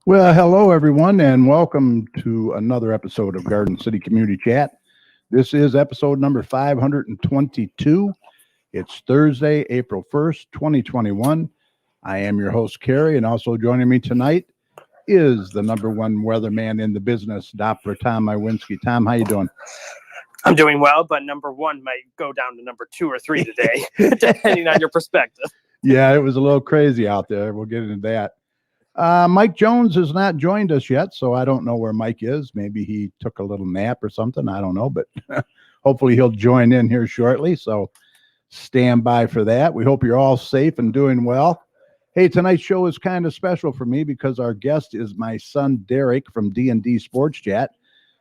Well, hello everyone, and welcome to another episode of Garden City Community Chat. This is episode number 522. It's Thursday, April 1st, 2021. I am your host, Kerry, and also joining me tonight is the number one weatherman in the business, Dr. Tom Iwinski. Tom, how you doing? I'm doing well, but number one might go down to number 2 or 3 today, depending on your perspective. Yeah, it was a little crazy out there. We'll get into that. Mike Jones has not joined us yet, so I don't know where Mike is. Maybe he took a little nap or something. I don't know, but hopefully he'll join in here shortly. So stand by for that. We hope you're all safe and doing well. Hey, tonight's show is kind of special for me because our guest is my son, Derek, from D&D Sports Chat.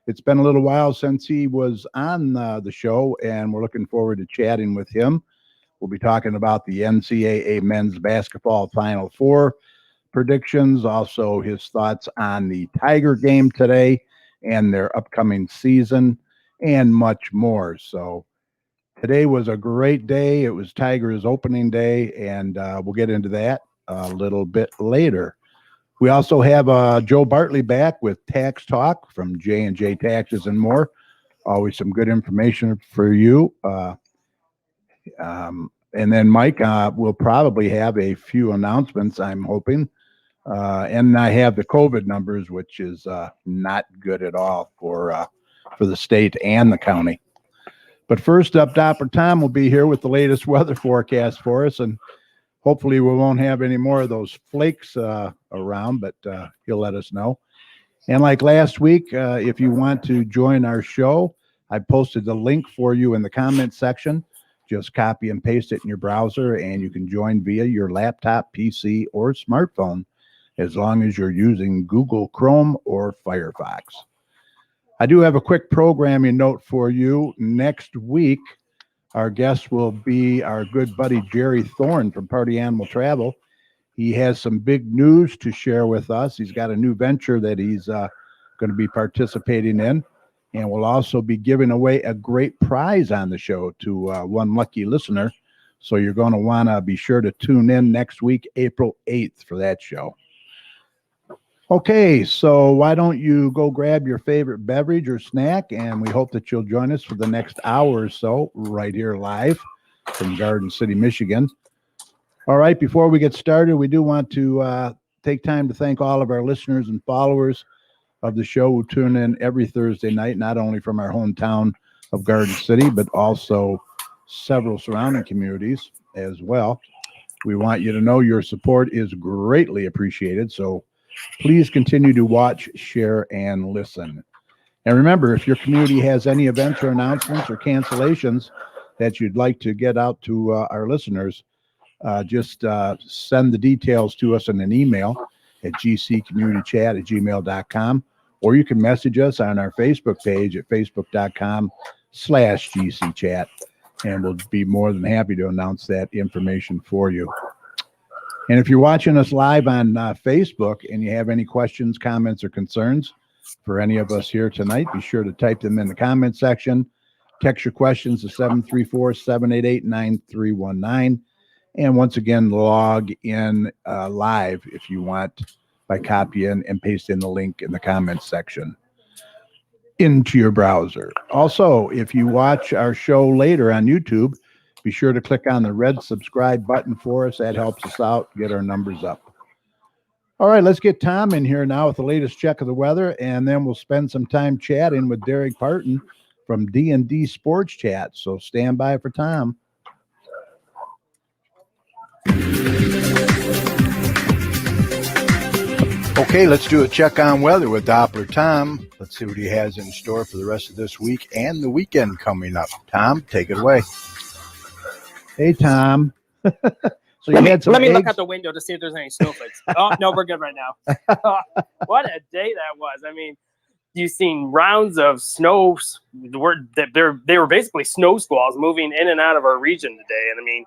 It's been a little while since he was on the show, and we're looking forward to chatting with him. We'll be talking about the NCAA men's basketball Final Four predictions, also his thoughts on the Tiger game today and their upcoming season, and much more. So today was a great day. It was Tigers opening day, and we'll get into that a little bit later. We also have Joe Bartley back with Tax Talk from J&J Taxes and More. Always some good information for you. And then Mike will probably have a few announcements, I'm hoping. And I have the COVID numbers, which is not good at all for the state and the county. But first up, Dr. Tom will be here with the latest weather forecast for us, and hopefully we won't have any more of those flakes around, but he'll let us know. And like last week, if you want to join our show, I posted the link for you in the comment section. Just copy and paste it in your browser, and you can join via your laptop, PC, or smartphone, as long as you're using Google Chrome or Firefox. I do have a quick programming note for you. Next week, our guest will be our good buddy Jerry Thorne from Party Animal Travel. He has some big news to share with us. He's got a new venture that he's going to be participating in, and we'll also be giving away a great prize on the show to one lucky listener. So you're going to want to be sure to tune in next week, April 8th, for that show. Okay, so why don't you go grab your favorite beverage or snack, and we hope that you'll join us for the next hour or so right here live from Garden City, Michigan. All right, before we get started, we do want to take time to thank all of our listeners and followers of the show who tune in every Thursday night, not only from our hometown of Garden City, but also several surrounding communities as well. We want you to know your support is greatly appreciated, so please continue to watch, share, and listen. And remember, if your community has any events or announcements or cancellations that you'd like to get out to our listeners, just send the details to us in an email at gccommunitychat@gmail.com, or you can message us on our Facebook page at facebook.com/gcchat, and we'll be more than happy to announce that information for you. And if you're watching us live on Facebook and you have any questions, comments, or concerns for any of us here tonight, be sure to type them in the comment section. Text your questions to 734-788-9319. And once again, log in live if you want by copying and pasting the link in the comments section into your browser. Also, if you watch our show later on YouTube, be sure to click on the red subscribe button for us. That helps us out, get our numbers up. All right, let's get Tom in here now with the latest check of the weather, and then we'll spend some time chatting with Derek Partin from D&D Sports Chat. So stand by for Tom. Okay, let's do a check on weather with Doppler Tom. Let's see what he has in store for the rest of this week and the weekend coming up. Tom, take it away. Hey, Tom. So let me look out the window to see if there's any snowflakes. Oh, no, we're good right now. What a day that was. I mean, you've seen rounds of snow. They were basically snow squalls moving in and out of our region today. And I mean,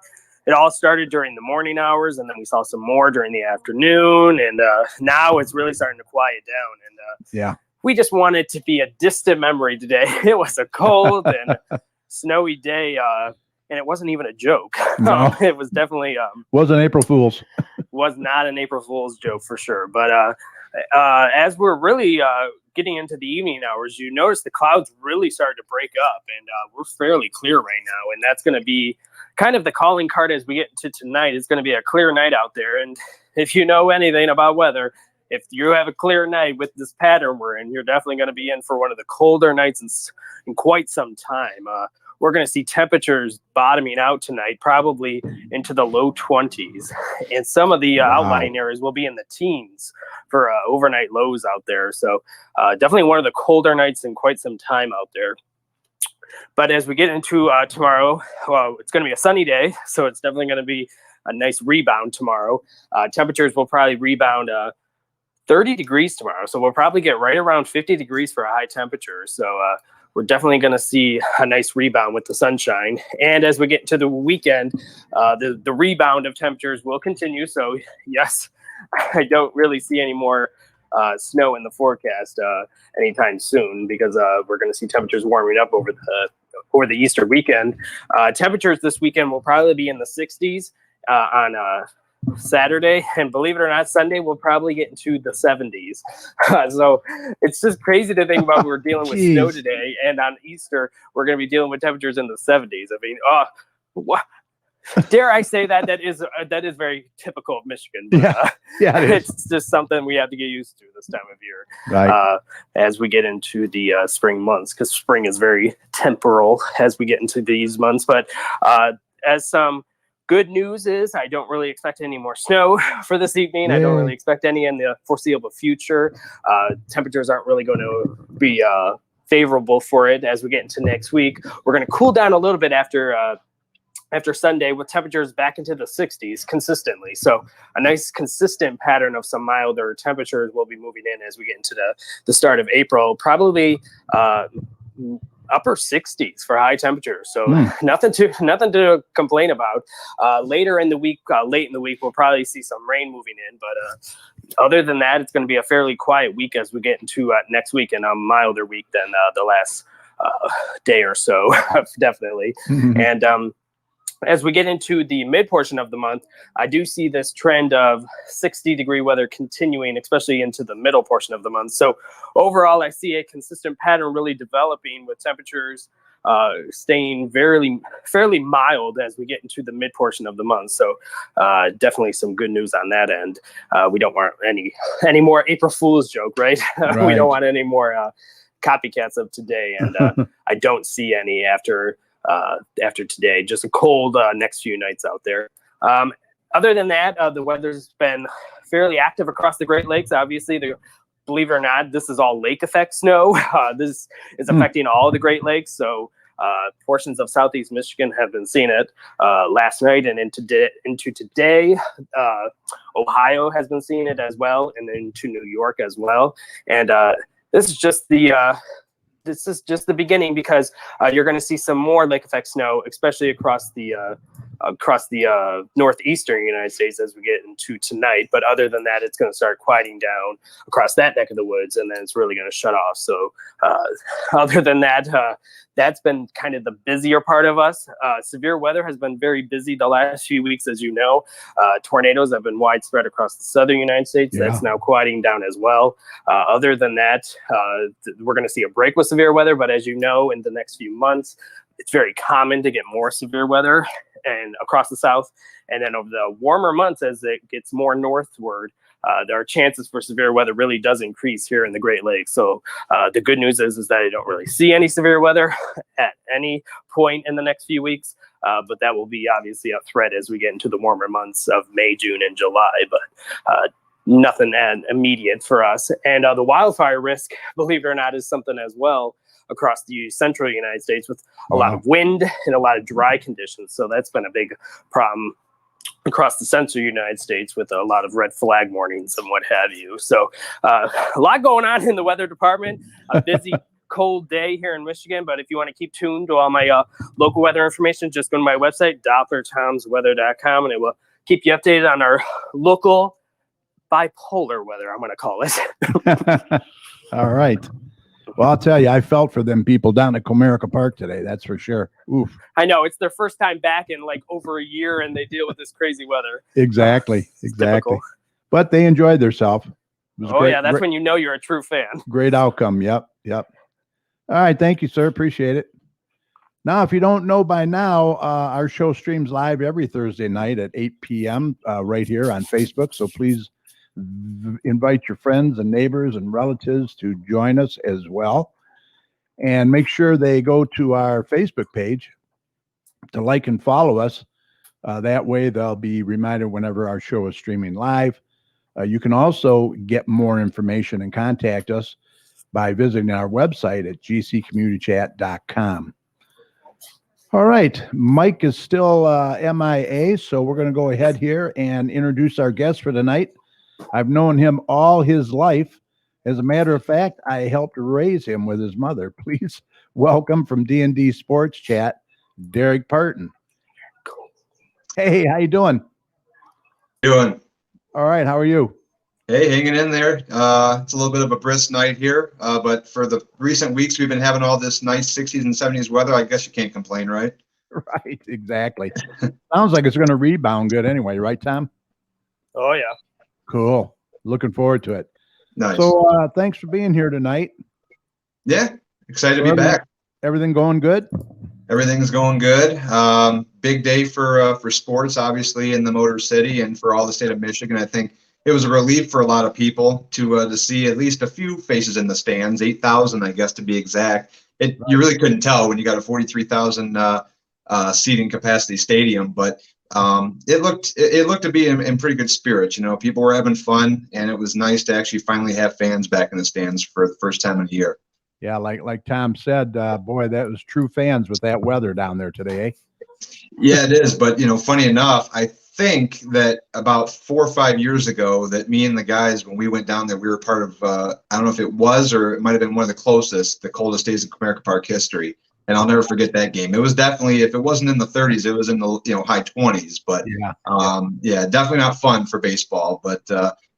it all started during the morning hours, and then we saw some more during the afternoon. And now it's really starting to quiet down. And yeah, we just want it to be a distant memory today. It was a cold and snowy day. And it wasn't even a joke. No. It was definitely wasn't April Fool's. Was not an April Fool's joke for sure. But as we're really getting into the evening hours, you notice the clouds really started to break up, and we're fairly clear right now. And that's going to be kind of the calling card as we get into tonight. It's going to be a clear night out there. And if you know anything about weather, if you have a clear night with this pattern we're in, you're definitely going to be in for one of the colder nights in quite some time. We're going to see temperatures bottoming out tonight, probably into the low 20s. And some of the outlying areas will be in the teens for overnight lows out there. So definitely one of the colder nights in quite some time out there. But as we get into tomorrow, well, it's going to be a sunny day, so it's definitely going to be a nice rebound tomorrow. Temperatures will probably rebound 30 degrees tomorrow. So we'll probably get right around 50 degrees for a high temperature. So we're definitely going to see a nice rebound with the sunshine. And as we get into the weekend, the rebound of temperatures will continue. So yes, I don't really see any more snow in the forecast anytime soon, because we're going to see temperatures warming up over the Easter weekend. Temperatures this weekend will probably be in the 60s on Saturday, and believe it or not, Sunday we'll probably get into the 70s. So it's just crazy to think about. We're dealing with snow today, and on Easter we're going to be dealing with temperatures in the 70s. I mean, what? Dare I say that is very typical of Michigan. But, it's just something we have to get used to this time of year, right? As we get into the spring months, because spring is very temporal as we get into these months. But as some good news is, I don't really expect any more snow for this evening. I don't really expect any in the foreseeable future. Temperatures aren't really going to be favorable for it as we get into next week. We're going to cool down a little bit after Sunday, with temperatures back into the 60s consistently. So a nice consistent pattern of some milder temperatures will be moving in as we get into the start of April, probably upper 60s for high temperatures. So nothing to complain about. Later in the week, late in the week, we'll probably see some rain moving in. But other than that, it's going to be a fairly quiet week as we get into next week, and a milder week than the last day or so, definitely. And as we get into the mid portion of the month, I do see this trend of 60-degree weather continuing, especially into the middle portion of the month. So overall, I see a consistent pattern really developing, with temperatures staying fairly mild as we get into the mid portion of the month. So definitely some good news on that end. We don't want any more April Fool's joke, right? We don't want any more copycats of today, and I don't see any after today. Just a cold next few nights out there. Other than that, the weather's been fairly active across the Great Lakes. Obviously, believe it or not, this is all lake effect snow. This is affecting all the Great Lakes. So portions of southeast Michigan have been seeing it last night and into today. Ohio has been seeing it as well, and into New York as well. And this is just the beginning, because you're going to see some more lake effect snow, especially across the northeastern United States as we get into tonight. But other than that, it's going to start quieting down across that neck of the woods, and then it's really going to shut off. So other than that, that's been kind of the busier part of us. Severe weather has been very busy the last few weeks, as you know. Tornadoes have been widespread across the southern United States. That's now quieting down as well. Other than that, we're going to see a break with severe weather, but as you know, in the next few months, it's very common to get more severe weather and across the south. And then over the warmer months, as it gets more northward, there are chances for severe weather really does increase here in the Great Lakes. So the good news is that I don't really see any severe weather at any point in the next few weeks. But that will be obviously a threat as we get into the warmer months of May, June, and July. But nothing immediate for us. And the wildfire risk, believe it or not, is something as well across the central United States, with a lot of wind and a lot of dry conditions. So that's been a big problem across the central United States, with a lot of red flag warnings and what have you. So a lot going on in the weather department. A busy, cold day here in Michigan. But if you want to keep tuned to all my local weather information, just go to my website, DopplerTomsWeather.com, and it will keep you updated on our local bipolar weather, I'm going to call it. All right. Well, I'll tell you, I felt for them people down at Comerica Park today. That's for sure. Oof. I know, it's their first time back in like over a year, and they deal with this crazy weather. Exactly. Typical. But they enjoyed themselves. Oh, yeah, that's when you know you're a true fan. Great outcome. Yep. All right. Thank you, sir. Appreciate it. Now, if you don't know by now, our show streams live every Thursday night at 8 p.m. Right here on Facebook. So please invite your friends and neighbors and relatives to join us as well. And make sure they go to our Facebook page to like and follow us. That way they'll be reminded whenever our show is streaming live. You can also get more information and contact us by visiting our website at gccommunitychat.com. All right. Mike is still MIA, so we're going to go ahead here and introduce our guest for tonight. I've known him all his life. As a matter of fact, I helped raise him with his mother. Please welcome from D&D Sports Chat, Derek Partin. Hey, how you doing? Doing. All right. How are you? Hey, hanging in there. It's a little bit of a brisk night here, but for the recent weeks, we've been having all this nice 60s and 70s weather. I guess you can't complain, right? Right. Exactly. Sounds like it's going to rebound good anyway, right, Tom? Oh, yeah. Cool. Looking forward to it. Nice. So thanks for being here tonight. Yeah, excited to be back. Everything going good? Everything's going good. Big day for sports, obviously, in the Motor City and for all the state of Michigan. I think it was a relief for a lot of people to see at least a few faces in the stands, 8,000, I guess, to be exact. You really couldn't tell when you got a 43,000 seating capacity stadium, but it looked to be in pretty good spirits. You know, people were having fun, and it was nice to actually finally have fans back in the stands for the first time in a year. Yeah, like Tom said, boy, that was true fans with that weather down there today, eh? Yeah, it is. But, funny enough, I think that about 4 or 5 years ago that me and the guys, when we went down there, we were part of, I don't know if it was or it might have been one of the coldest days in Comerica Park history. And I'll never forget that game. It was definitely, if it wasn't in the 30s, it was in the high 20s. But yeah, definitely not fun for baseball. But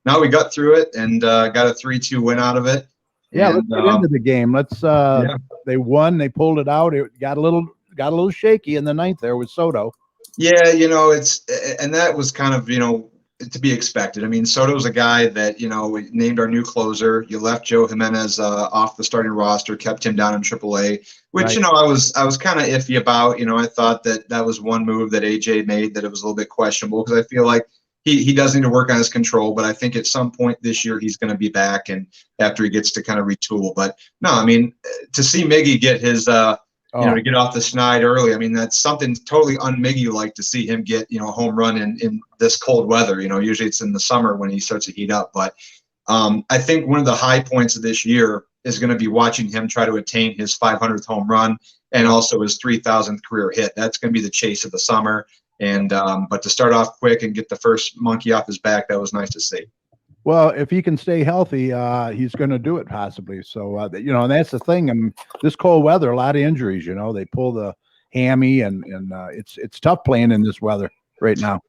now we got through it and got a 3-2 win out of it. Yeah, let's get into the game. They won. They pulled it out. It got a little shaky in the ninth there with Soto. Yeah, and that was kind of, to be expected. I mean, Soto's a guy that, we named our new closer. You left Joe Jimenez off the starting roster, kept him down in AAA, which, right. I was kind of iffy about. I thought that was one move that AJ made that it was a little bit questionable because I feel like he does need to work on his control, but I think at some point this year he's going to be back and after he gets to kind of retool. But no, I mean, to see Miggy get his to get off the schneid early. I mean, that's something totally un-Miggy-like to see him get, a home run in this cold weather. Usually it's in the summer when he starts to heat up. But I think one of the high points of this year is going to be watching him try to attain his 500th home run and also his 3,000th career hit. That's going to be the chase of the summer. And but to start off quick and get the first monkey off his back, that was nice to see. Well, if he can stay healthy, he's going to do it possibly. So, and that's the thing. This cold weather, a lot of injuries, they pull the hammy and it's tough playing in this weather right now.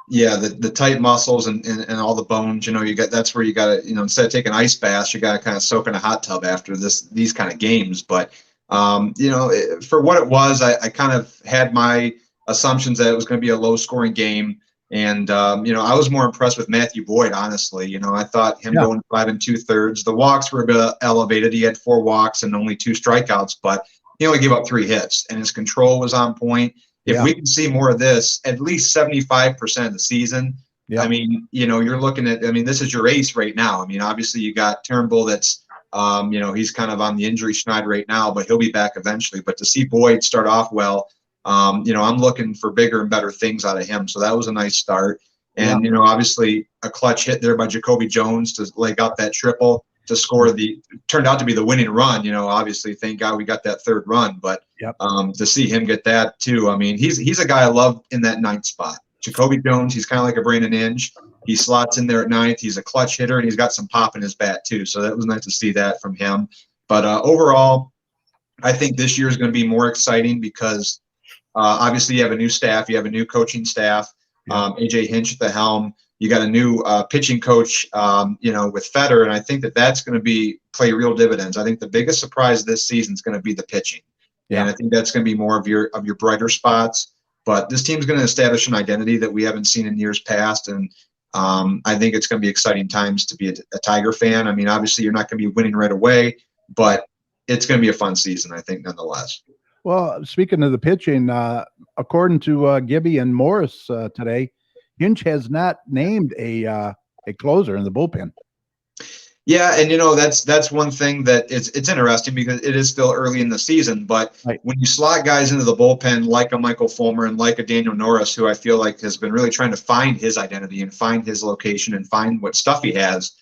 Yeah. The tight muscles and all the bones, that's where you got to, instead of taking ice baths, you got to kind of soak in a hot tub after these kind of games. But, for what it was, I kind of had my assumptions that it was going to be a low scoring game. And, I was more impressed with Matthew Boyd, honestly. I thought him going 5 2/3. The walks were a bit elevated. He had 4 walks and only 2 strikeouts, but he only gave up 3 hits, and his control was on point. If we can see more of this, at least 75% of the season, I mean, you're looking at, this is your ace right now. I mean, obviously you got Turnbull that's, he's kind of on the injury schneid right now, but he'll be back eventually. But to see Boyd start off well, I'm looking for bigger and better things out of him. So that was a nice start. And, obviously a clutch hit there by Jacoby Jones to leg up that triple to score turned out to be the winning run. Obviously, thank God we got that 3rd run. But to see him get that too, I mean, he's a guy I love in that 9th spot. Jacoby Jones, he's kind of like a Brandon Inge. He slots in there at 9th. He's a clutch hitter, and he's got some pop in his bat too. So that was nice to see that from him. But overall, I think this year is going to be more exciting because obviously you have a new staff. You have a new coaching staff. AJ Hinch at the helm. You got a new pitching coach, with Fetter, and I think that's going to play real dividends. I think the biggest surprise this season is going to be the pitching, and I think that's going to be more of your brighter spots. But this team's going to establish an identity that we haven't seen in years past, and I think it's going to be exciting times to be a Tiger fan. I mean, obviously you're not going to be winning right away, but it's going to be a fun season, I think, nonetheless. Well, speaking of the pitching, according to Gibby and Morris today, Hinch has not named a closer in the bullpen. Yeah, and that's one thing that it's interesting because it is still early in the season, but Right. when you slot guys into the bullpen like a Michael Fulmer and like a Daniel Norris, who I feel like has been really trying to find his identity and find his location and find what stuff he has,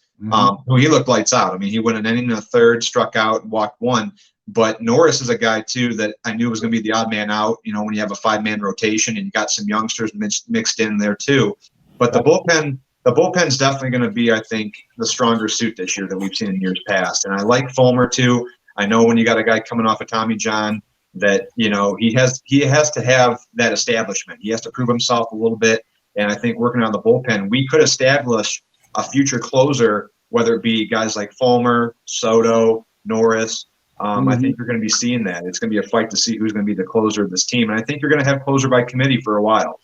who he looked lights out. I mean, he went an inning and a third, struck out, walked one. But Norris is a guy too that I knew was going to be the odd man out. When you have a 5-man rotation and you got some youngsters mixed in there too. But the bullpen's definitely going to be, I think, the stronger suit this year than we've seen in years past. And I like Fulmer too. I know when you got a guy coming off of Tommy John that he has to have that establishment. He has to prove himself a little bit. And I think working on the bullpen, we could establish a future closer, whether it be guys like Fulmer, Soto, Norris. I think you're going to be seeing that. It's going to be a fight to see who's going to be the closer of this team. And I think you're going to have closer by committee for a while.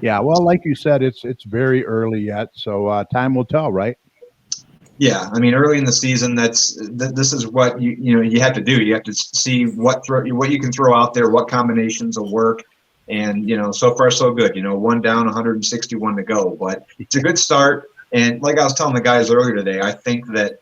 Yeah, well, like you said, it's very early yet, so time will tell, right? Yeah, I mean, early in the season, this is what you have to do. You have to see what you can throw out there, what combinations will work, and so far so good. 1 down, 161 to go, but it's a good start. And like I was telling the guys earlier today, I think that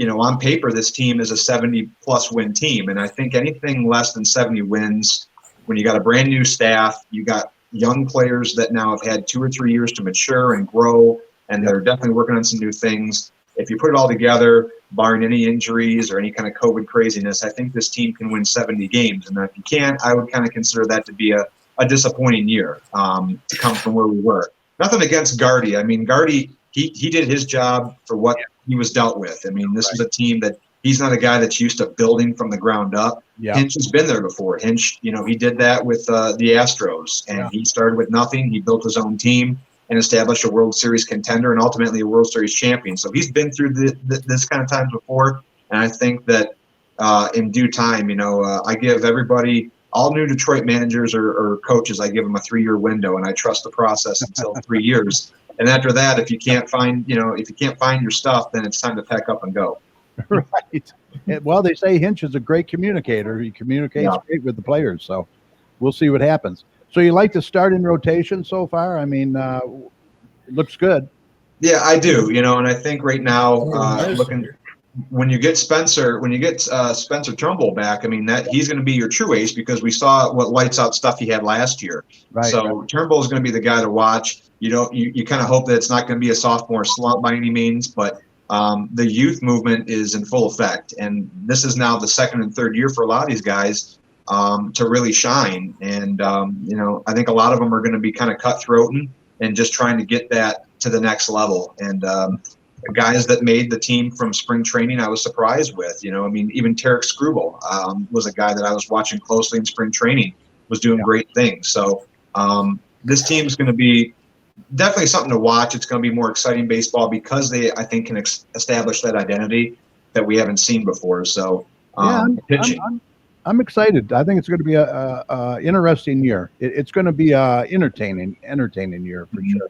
on paper this team is a 70-plus win team, and I think anything less than 70 wins, when you got a brand new staff, you got young players that now have had 2 or 3 years to mature and grow, and they're definitely working on some new things. If you put it all together, barring any injuries or any kind of COVID craziness, I think this team can win 70 games. And if you can't, I would kind of consider that to be a disappointing year to come from where we were. Nothing against Gardy. I mean, Gardy, he did his job for what he was dealt with. I mean, this is a team that he's not a guy that's used to building from the ground up. Yeah. Hinch has been there before. Hinch, he did that with the Astros, and he started with nothing. He built his own team and established a World Series contender and ultimately a World Series champion. So he's been through this kind of times before, and I think that in due time, I give everybody, all new Detroit managers or coaches, I give them a 3-year window, and I trust the process until 3 years. And after that, if you can't find your stuff, then it's time to pack up and go. Right. Well, they say Hinch is a great communicator. He communicates great with the players, so we'll see what happens. So you like the starting rotation so far? I mean, it looks good. Yeah, I do. And I think right now, when you get Spencer Turnbull back, I mean that he's going to be your true ace because we saw what lights out stuff he had last year. Right. So Turnbull is going to be the guy to watch. You kind of hope that it's not going to be a sophomore slump by any means, but the youth movement is in full effect, and this is now the 2nd and 3rd year for a lot of these guys to really shine. And I think a lot of them are going to be kind of cutthroat and just trying to get that to the next level. And guys that made the team from spring training, I was surprised with. I mean, even Tarek Scrubel was a guy that I was watching closely in spring training, was doing great things. So this team's going to be definitely something to watch. It's going to be more exciting baseball because they, I think, can establish that identity that we haven't seen before. So pitching. I'm excited. I think it's going to be a interesting year. It's going to be a entertaining year for sure.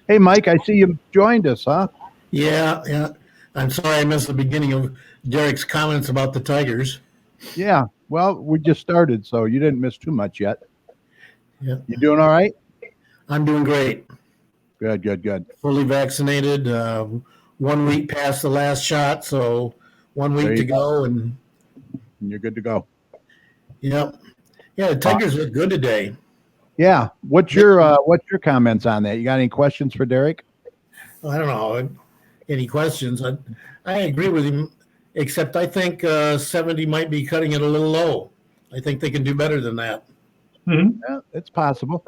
Hey, Mike, I see you joined us, huh? Yeah. I'm sorry I missed the beginning of Derek's comments about the Tigers. Yeah. Well, we just started, so you didn't miss too much yet. Yeah. You doing all right? I'm doing great. Good. Fully vaccinated. 1 week past the last shot, so 1 week to go, and you're good to go. Yep. Yeah, the Tigers look good today. Yeah. What's your comments on that? You got any questions for Derek? I don't know. Any questions? I agree with him, except I think 70 might be cutting it a little low. I think they can do better than that. Mm-hmm. Yeah, it's possible.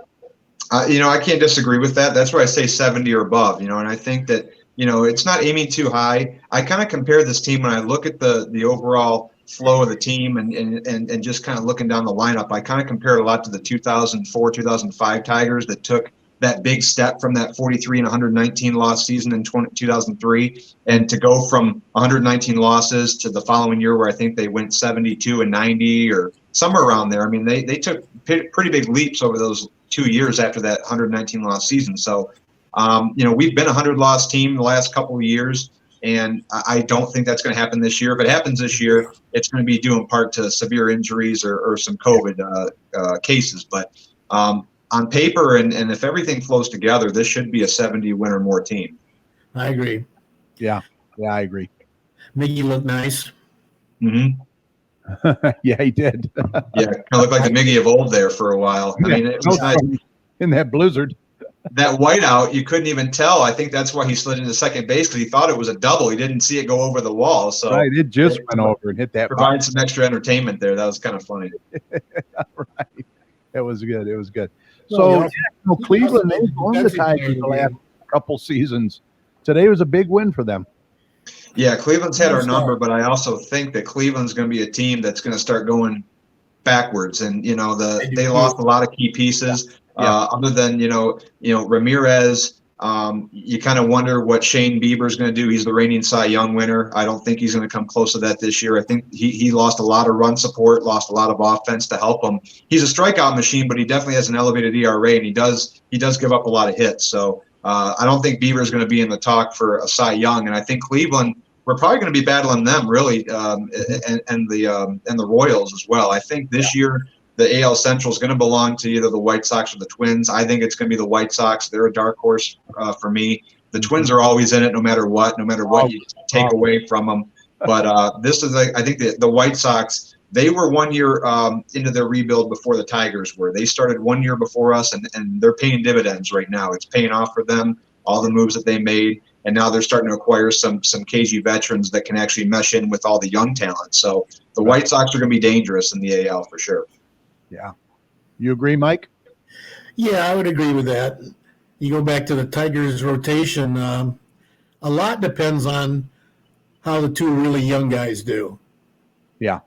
I can't disagree with that. That's why I say 70 or above, and I think that, it's not aiming too high. I kind of compare this team when I look at the overall flow of the team and just kind of looking down the lineup. I kind of compare it a lot to the 2004, 2005 Tigers that took that big step from that 43 and 119 loss season in 2003, and to go from 119 losses to the following year where I think they went 72 and 90 or somewhere around there. I mean, they took pretty big leaps over those 2 years after that 119 loss season. So We've been a 100-loss team the last couple of years, and I don't think that's going to happen this year. If it happens this year, it's going to be due in part to severe injuries or some COVID cases. But on paper, and if everything flows together, this should be a 70-win or more team. I agree. Yeah, I agree. Miggy looked nice. Mm-hmm. Yeah, he did. Yeah, kind of looked like the Miggy of old there for a while. I mean, it was nice. In that blizzard. That whiteout, you couldn't even tell. I think that's why he slid into second base, because he thought it was a double. He didn't see it go over the wall. So right, it just went over and hit that. Provide some extra entertainment there. That was kind of funny. Right, it was good. It was good. So Cleveland, they've won the Tigers the last couple seasons. Today was a big win for them. Yeah, Cleveland's had our number, but I also think that Cleveland's going to be a team that's going to start going backwards. And they lost a lot of key pieces. Other than Ramirez, you kind of wonder what Shane Bieber's going to do. He's the reigning Cy Young winner. I don't think he's going to come close to that this year. I think he lost a lot of run support, lost a lot of offense to help him. He's a strikeout machine, but he definitely has an elevated ERA, and he does give up a lot of hits. So I don't think Bieber is going to be in the talk for a Cy Young, and I think Cleveland, we're probably going to be battling them really, and the Royals as well. I think this year the AL Central is going to belong to either the White Sox or the Twins. I think it's going to be the White Sox. They're a dark horse for me. The Twins are always in it, no matter what you take away from them. But this is, I think, the White Sox. They were 1 year into their rebuild before the Tigers were. They started 1 year before us, and they're paying dividends right now. It's paying off for them, all the moves that they made. And now they're starting to acquire some cagey veterans that can actually mesh in with all the young talent. So the White Sox are going to be dangerous in the AL for sure. Yeah. You agree, Mike? Yeah, I would agree with that. You go back to the Tigers rotation, a lot depends on how the two really young guys do. Yeah.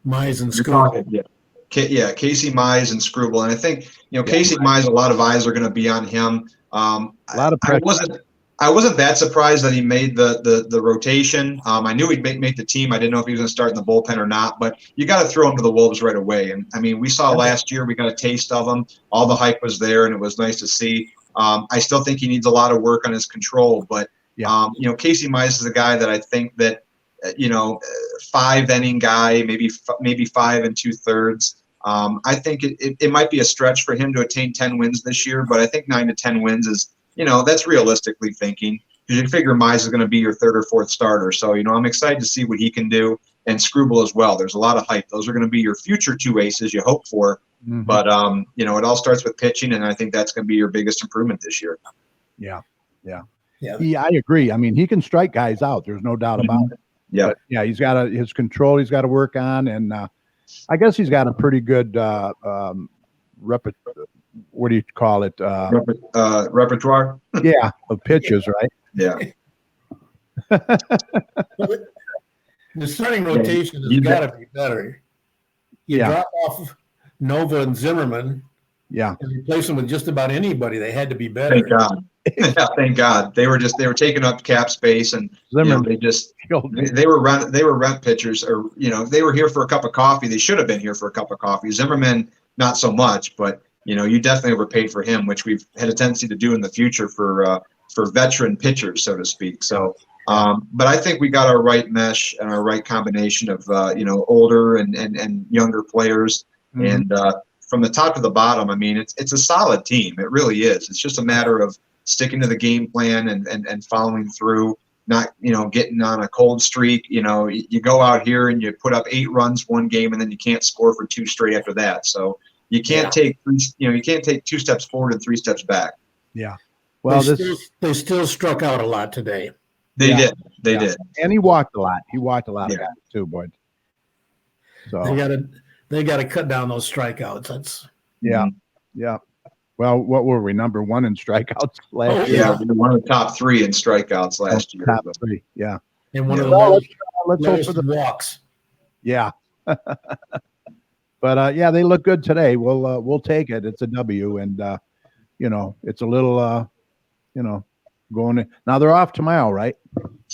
Mize and Struble. Yeah, Casey Mize and Struble. And I think, Casey Mize, a lot of eyes are going to be on him. A lot of pressure. I wasn't that surprised that he made the rotation. I knew he'd make the team. I didn't know if he was going to start in the bullpen or not, but you got to throw him to the Wolves right away. And I mean, we saw last year, we got a taste of him. All the hype was there, and it was nice to see. I still think he needs a lot of work on his control, but Casey Mize is a guy that I think that 5-inning guy, maybe 5 2/3. I think it might be a stretch for him to attain 10 wins this year, but I think 9 to 10 wins is, that's realistically thinking, because you figure Mize is going to be your third or fourth starter. So, I'm excited to see what he can do, and Struble as well. There's a lot of hype. Those are going to be your future two aces you hope for. Mm-hmm. But, it all starts with pitching, and I think that's going to be your biggest improvement this year. Yeah. I agree. I mean, he can strike guys out. There's no doubt about it. Yeah. But, he's got his control he's got to work on, and I guess he's got a pretty good what do you call it? Repertoire? Yeah, of pitches, right? Yeah. The starting rotation has got to be better. You drop off Nova and Zimmerman, and replace them with just about anybody. They had to be better. Thank God. Thank God. They were taking up cap space, and they were rent pitchers, or they were here for a cup of coffee. They should have been here for a cup of coffee. Zimmerman, not so much, but you definitely overpaid for him, which we've had a tendency to do in the future for veteran pitchers, so to speak. So, but I think we got our right mesh and our right combination of older and younger players, and from the top to the bottom. I mean, it's a solid team. It really is. It's just a matter of sticking to the game plan and following through. Not getting on a cold streak. You go out here and you put up 8 runs one game, and then you can't score for 2 straight after that. So. You can't take 2 steps forward and 3 steps back. Yeah. Well, they still struck out a lot today. They did. And he walked a lot. He walked a lot of guys too, boy. So they got to cut down those strikeouts. That's yeah. Well, what were we, number 1 in strikeouts last year? Yeah, we were one of the top 3 in strikeouts last year. Top 3, yeah. And one of the let's hope for the walks. Yeah. But they look good today. We'll take it. It's a W, and it's a little going in. Now they're off tomorrow, right?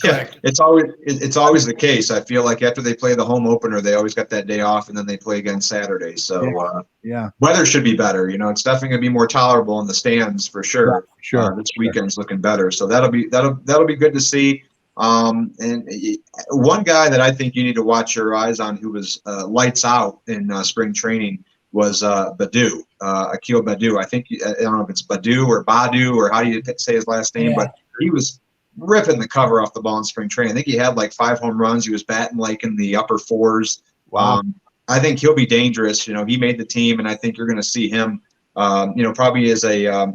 Correct. It's always the case. I feel like after they play the home opener, they always got that day off, and then they play again Saturday. So weather should be better. It's definitely gonna be more tolerable in the stands for sure. This weekend's looking better, so that'll be good to see. And one guy that I think you need to watch your eyes on, who was lights out in spring training, was Badu, Akil Badu. I don't know if it's Badu or Badu or how do you say his last name, but he was ripping the cover off the ball in spring training. I think he had like 5 home runs. He was batting like in the upper 4s. Wow. I think he'll be dangerous. He made the team, and I think you're going to see him, probably as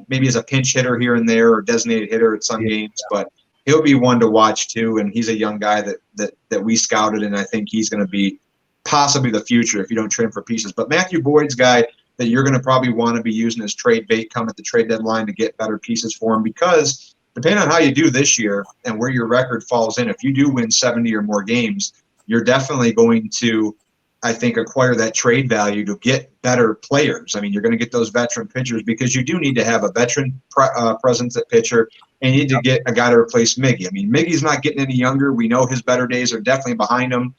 maybe as a pinch hitter here and there or designated hitter at some games, but he'll be one to watch too. And he's a young guy that we scouted, and I think he's going to be possibly the future if you don't trade him for pieces. But Matthew Boyd's guy that you're going to probably want to be using as trade bait come at the trade deadline to get better pieces for him, because depending on how you do this year and where your record falls in, if you do win 70 or more games, you're definitely going to, I think, acquire that trade value to get better players. I mean, you're going to get those veteran pitchers because you do need to have a veteran presence at pitcher, and you need to get a guy to replace Miggy. I mean, Miggy's not getting any younger. We know his better days are definitely behind him.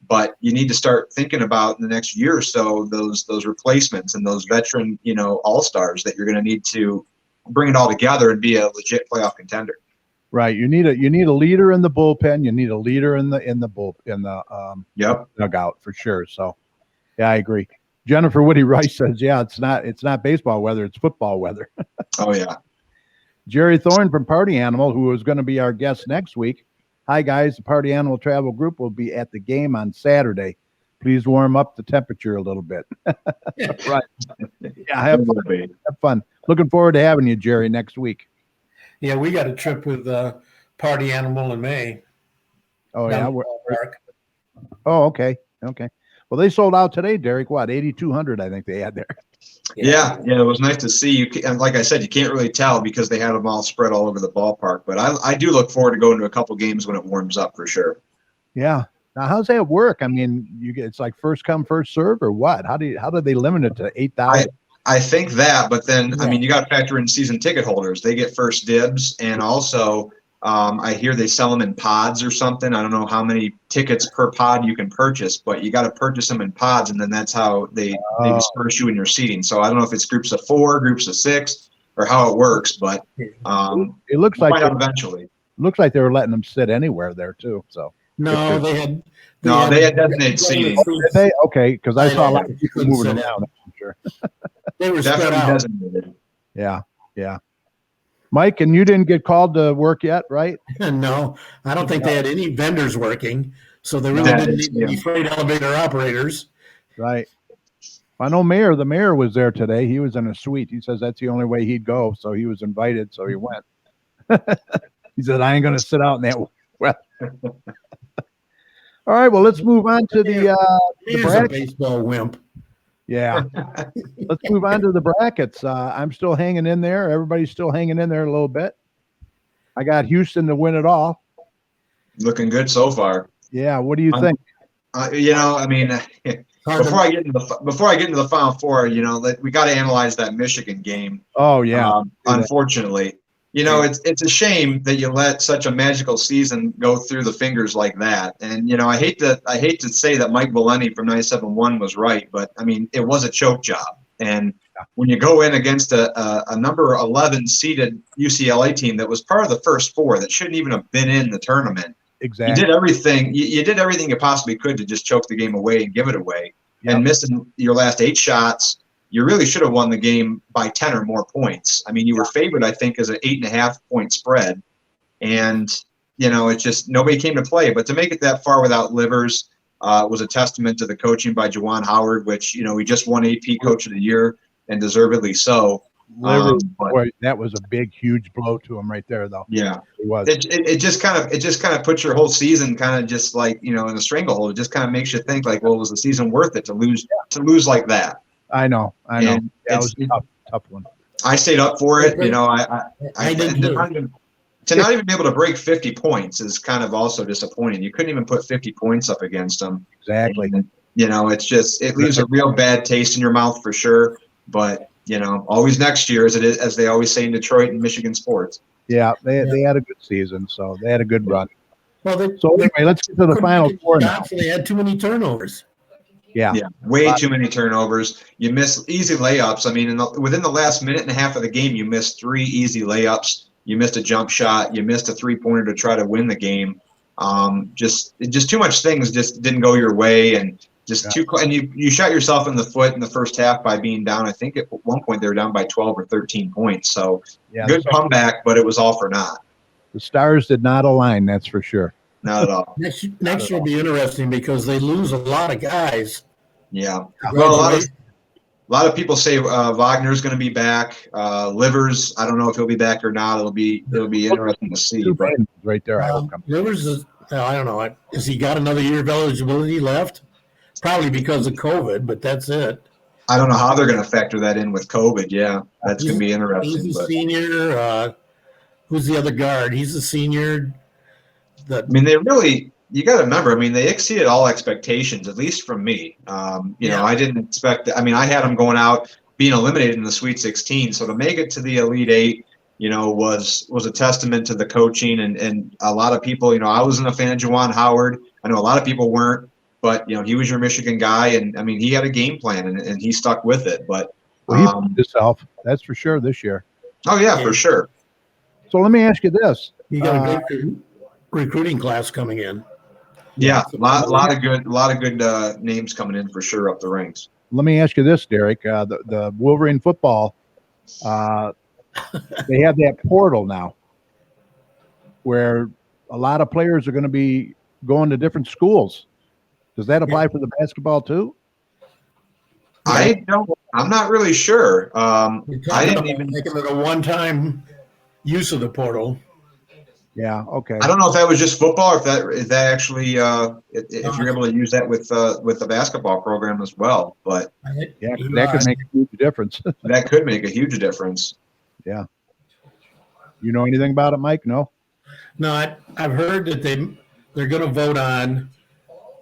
But you need to start thinking about in the next year or so those replacements and those veteran, all-stars that you're going to need to bring it all together and be a legit playoff contender. Right. You need a leader in the bullpen. You need a leader in the dugout for sure. So, yeah, I agree. Jennifer Woody Rice says, yeah, it's not baseball weather, it's football weather. Oh yeah. Jerry Thorne from Party Animal, who is going to be our guest next week. Hi guys, the Party Animal Travel Group will be at the game on Saturday. Please warm up the temperature a little bit. Right. Yeah, have fun. Looking forward to having you, Jerry, next week. Yeah, we got a trip with Party Animal in May. Oh, yeah. Oh, okay. Okay. Well, they sold out today, Derek. What, 8,200 I think they had there. Yeah, it was nice to see you. And like I said, you can't really tell because they had them all spread all over the ballpark. But I do look forward to going to a couple games when it warms up for sure. Yeah. Now, how's that work? I mean, it's like first come, first serve, or what? How do they limit it to 8,000? I think that, but then I mean, you got to factor in season ticket holders. They get first dibs, and also I hear they sell them in pods or something. I don't know how many tickets per pod you can purchase, but you got to purchase them in pods, and then that's how they disperse you in your seating. So I don't know if it's groups of 4, groups of 6, or how it works, but it looks like eventually. Looks like they were letting them sit anywhere there too. So. No, they had designated seating. Did they? Okay, because I saw a lot of people moving around. I'm sure. They were spread out. Designated. Yeah. Mike, and you didn't get called to work yet, right? No, I don't think they had any vendors working, so they really didn't need any freight elevator operators. Right. I know the mayor was there today. He was in a suite. He says that's the only way he'd go, so he was invited, so he went. He said, I ain't going to sit out in that weather. All right, well, let's move on to the baseball wimp. Yeah. Let's move on to the brackets. I'm still hanging in there. Everybody's still hanging in there a little bit. I got Houston to win it all. Looking good so far. Yeah. What do you think? I mean, before I get into the Final Four, we got to analyze that Michigan game. Oh yeah. Unfortunately, it's a shame that you let such a magical season go through the fingers like that. And I hate to say that Mike Valenti from 97.1 was right, but I mean it was a choke job. And when you go in against a number 11 seeded UCLA team that was part of the first 4 that shouldn't even have been in the tournament, exactly, you did everything. You did everything you possibly could to just choke the game away and give it away. Yep. And missing your last 8 shots. You really should have won the game by 10 or more points. I mean, you were favored, I think, as an 8.5 point spread. And, it's just nobody came to play. But to make it that far without Livers was a testament to the coaching by Juwan Howard, which, he just won AP Coach of the Year and deservedly so. Boy, that was a big, huge blow to him right there, though. Yeah, it was. It just kind of puts your whole season kind of just like, in a stranglehold. It just kind of makes you think like, well, was the season worth it to lose like that? I know. That was a tough one. I stayed up for it. To not even be able to break 50 points is kind of also disappointing. You couldn't even put 50 points up against them. Exactly. And, it leaves a real bad taste in your mouth for sure. But always next year, as they always say in Detroit and Michigan sports. Yeah, they had a good season, so they had a good run. Well, so anyway, let's get to the Final Four now. They had too many turnovers. Yeah, way too many turnovers. You miss easy layups. I mean, within the last minute and a half of the game, you missed 3 easy layups. You missed a jump shot. You missed a 3-pointer to try to win the game. Just too much things just didn't go your way, and and you shot yourself in the foot in the first half by being down. I think at one point they were down by 12 or 13 points. So good comeback, but it was all for naught. The stars did not align, that's for sure. Not at all. Next year will be interesting because they lose a lot of guys. Yeah. Well, a lot of people say Wagner's going to be back. Livers, I don't know if he'll be back or not. It'll be interesting to see. But right there, Livers is, I don't know. Has he got another year of eligibility left? Probably because of COVID, but that's it. I don't know how they're going to factor that in with COVID. Yeah, that's going to be interesting. He's a senior. Who's the other guard? He's a senior. I mean, you got to remember, I mean, they exceeded all expectations, at least from me. You know, I didn't expect – I mean, I had them going out, being eliminated in the Sweet 16. So to make it to the Elite Eight, you know, was a testament to the coaching. And a lot of people – you know, I wasn't a fan of Juwan Howard. I know a lot of people weren't. But, you know, he was your Michigan guy. And, I mean, he had a game plan, and he stuck with it. But he proved himself, that's for sure, this year. Oh, yeah, for sure. So let me ask you this. You got a great recruiting class coming in. Yeah, a lot of good names coming in for sure up the ranks. Let me ask you this, Derek. The Wolverine football, they have that portal now where a lot of players are going to be going to different schools. Does that apply for the basketball too? I'm not really sure. I didn't even make it a one-time use of the portal. Yeah. Okay. I don't know if that was just football, or if that actually, if you're able to use that with the basketball program as well. But yeah, that could make a huge difference. That could make a huge difference. Yeah. You know anything about it, Mike? No. No, I've heard that they're going to vote on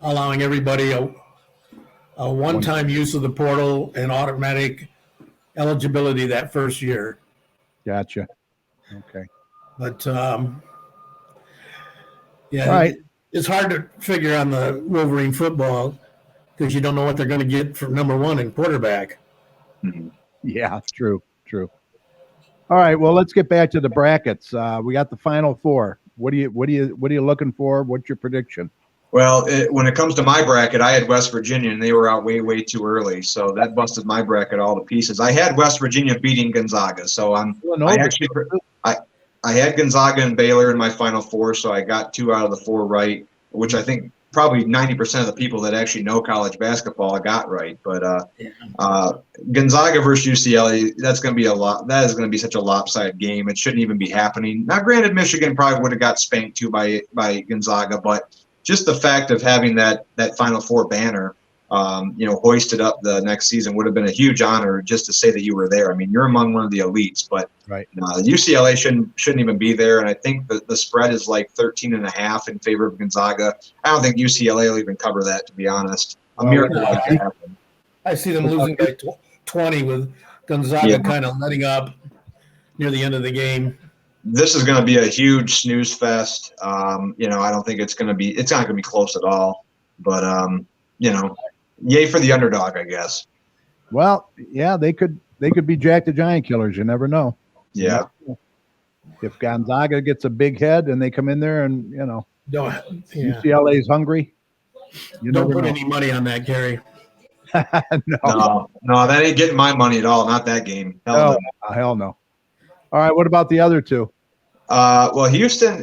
allowing everybody a one-time use of the portal and automatic eligibility that first year. Gotcha. Okay. But yeah, right. It's hard to figure on the Wolverine football because you don't know what they're going to get from number one in quarterback. Mm-hmm. Yeah, true. All right, well, let's get back to the brackets. We got the Final Four. What are you looking for? What's your prediction? Well, when it comes to my bracket, I had West Virginia, and they were out way too early, so that busted my bracket all to pieces. I had West Virginia beating Gonzaga, so I had Gonzaga and Baylor in my Final Four, so I got 2 out of the 4 right, which I think probably 90% of the people that actually know college basketball got right. But Gonzaga versus UCLA, that's going to be that is going to be such a lopsided game. It shouldn't even be happening. Now, granted, Michigan probably would have got spanked too by Gonzaga, but just the fact of having that Final Four banner, hoisted up the next season would have been a huge honor just to say that you were there. I mean, you're among one of the elites, but right. UCLA shouldn't even be there. And I think the spread is like 13.5 in favor of Gonzaga. I don't think UCLA will even cover that, to be honest. A miracle like that happen. I see them losing by 20 with Gonzaga kind of letting up near the end of the game. This is going to be a huge snooze fest. I don't think it's not going to be close at all, but yay for the underdog, I guess. Well, yeah, they could be Jack the Giant Killers. You never know. Yeah. If Gonzaga gets a big head and they come in there and UCLA's hungry, don't put any money on that, Gary. No, that ain't getting my money at all. Not that game. Hell no. All right, what about the other two? Well, Houston,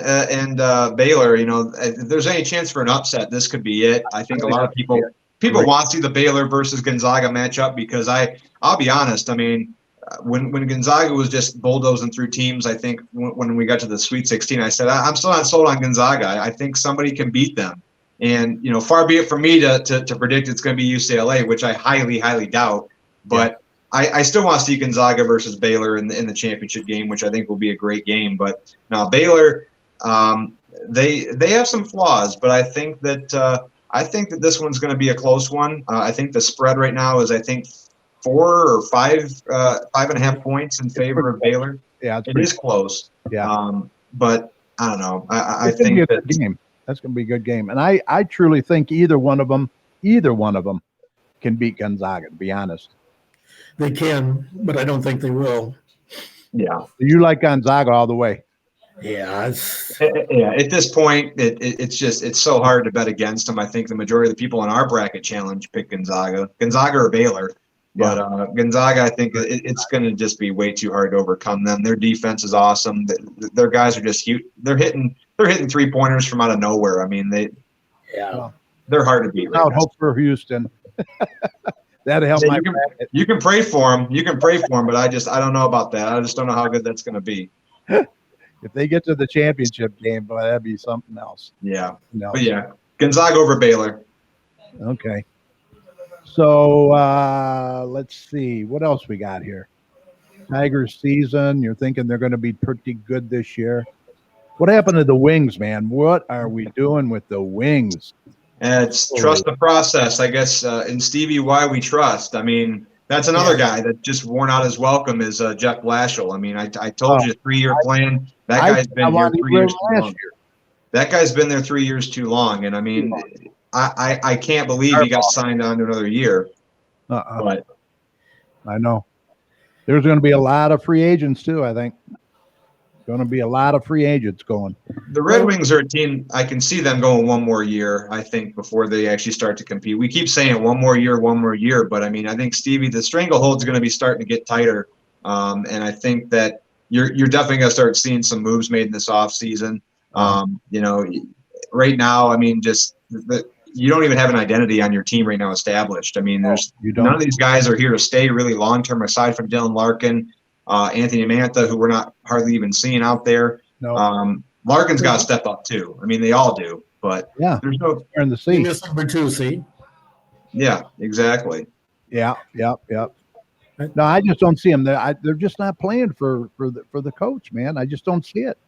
and Baylor. If there's any chance for an upset, this could be it. I think a lot of people want to see the Baylor versus Gonzaga matchup because I'll be honest. I mean, when Gonzaga was just bulldozing through teams, I think when we got to the Sweet 16, I said I'm still not sold on Gonzaga. I think somebody can beat them. And far be it from me to predict it's going to be UCLA, which I highly, highly doubt. But I still want to see Gonzaga versus Baylor in the championship game, which I think will be a great game. But now Baylor, they have some flaws, but I think that this one's going to be a close one. I think the spread right now is 4 or 5.5 points in favor of Baylor. Yeah, it's It pretty is close. Yeah. But I don't know. I It's gonna be think a that good game. That's going to be a good game. And I truly think either one of them can beat Gonzaga, to be honest. They can, but I don't think they will. yeah. You like Gonzaga all the way. Yeah, Yeah, at this point, it's so hard to bet against them. I think the majority of the people in our bracket challenge pick Gonzaga or Baylor. But Gonzaga, I think it's going to just be way too hard to overcome them. Their defense is awesome. Their guys are just huge. They're hitting 3-pointers from out of nowhere. I mean, they're hard to beat. Right now. Hope for Houston. That'll help my bracket. You can pray for them. You can pray for them, but I don't know about that. I just don't know how good that's going to be. If they get to the championship game, boy, that'd be something else. Yeah. No. But yeah, Gonzaga over Baylor. Okay. So let's see. What else we got here? Tigers season. You're thinking they're going to be pretty good this year. What happened to the Wings, man? What are we doing with the Wings? It's trust the process, I guess. And Stevie, why we trust. I mean, that's another guy that just worn out his welcome is Jeff Blashill. I mean, I told you 3-year plan. That guy's been here 3 years too long. That guy's been there 3 years too long. And I mean, I can't believe he got signed on to another year. But I know. There's going to be a lot of free agents too, I think. Going to be a lot of free agents going. The Red Wings are a team, I can see them going one more year, I think, before they actually start to compete. We keep saying one more year, but I mean, I think, Stevie, the stranglehold's going to be starting to get tighter. And I think that you're definitely going to start seeing some moves made in this offseason. You know, right now, I mean, you don't even have an identity on your team right now established. I mean, none of these guys are here to stay really long-term aside from Dylan Larkin. Anthony Mantha, who we're not hardly even seeing out there. No. Larkin's got to step up too. I mean, they all do, but there's no in the seat. Number 2 seed. Yeah, exactly. Yeah. No, I just don't see them. They're just not playing for the coach, man. I just don't see it.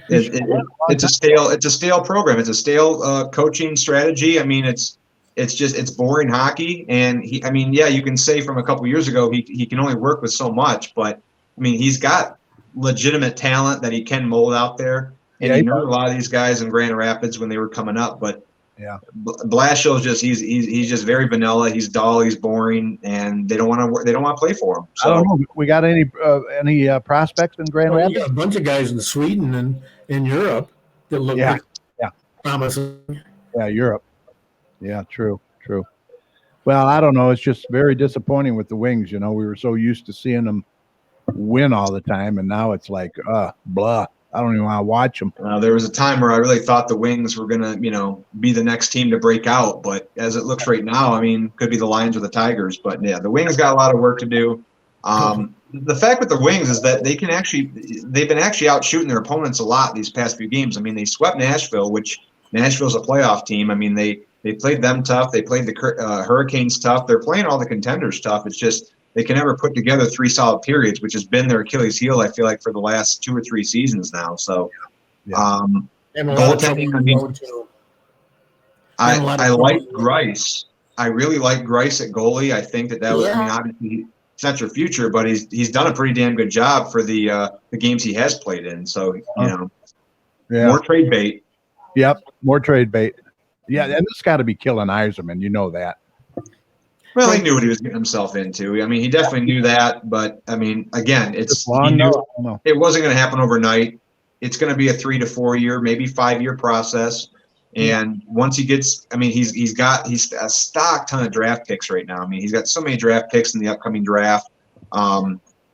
It's a stale program. It's a stale coaching strategy. I mean, it's boring hockey. And you can say from a couple years ago, he can only work with so much, but I mean, he's got legitimate talent that he can mold out there. And he knew a lot of these guys in Grand Rapids when they were coming up, but Blashill is he's just very vanilla. He's dull. He's boring, and they don't want to play for him. So I don't know. We got any prospects in Grand Rapids? A bunch of guys in Sweden and in Europe that look promising. Yeah, Europe. Yeah, true. Well, I don't know. It's just very disappointing with the Wings. You know, we were so used to seeing them win all the time, and now it's like, blah. I don't even want to watch them. There was a time where I really thought the Wings were going to, be the next team to break out. But as it looks right now, I mean, could be the Lions or the Tigers. But, yeah, the Wings got a lot of work to do. The fact with the Wings is that they've been actually out shooting their opponents a lot these past few games. I mean, they swept Nashville, which Nashville's a playoff team. I mean, they played them tough. They played the Hurricanes tough. They're playing all the contenders tough. It's just they can never put together 3 solid periods, which has been their Achilles heel, I feel like, for the last 2 or 3 seasons now. So, goaltending, I like Grice. I really like Grice at goalie. I think that was, obviously it's not your future, but he's done a pretty damn good job for the games he has played in. So, more trade bait. Yep, more trade bait. Yeah, and it's got to be killing Yzerman. You know that. Well, he knew what he was getting himself into. I mean, he definitely knew that. But, I mean, again, it wasn't going to happen overnight. It's going to be a 3 to 4 year, maybe 5 year process. And once he gets – I mean, he's a stock ton of draft picks right now. I mean, he's got so many draft picks in the upcoming draft. I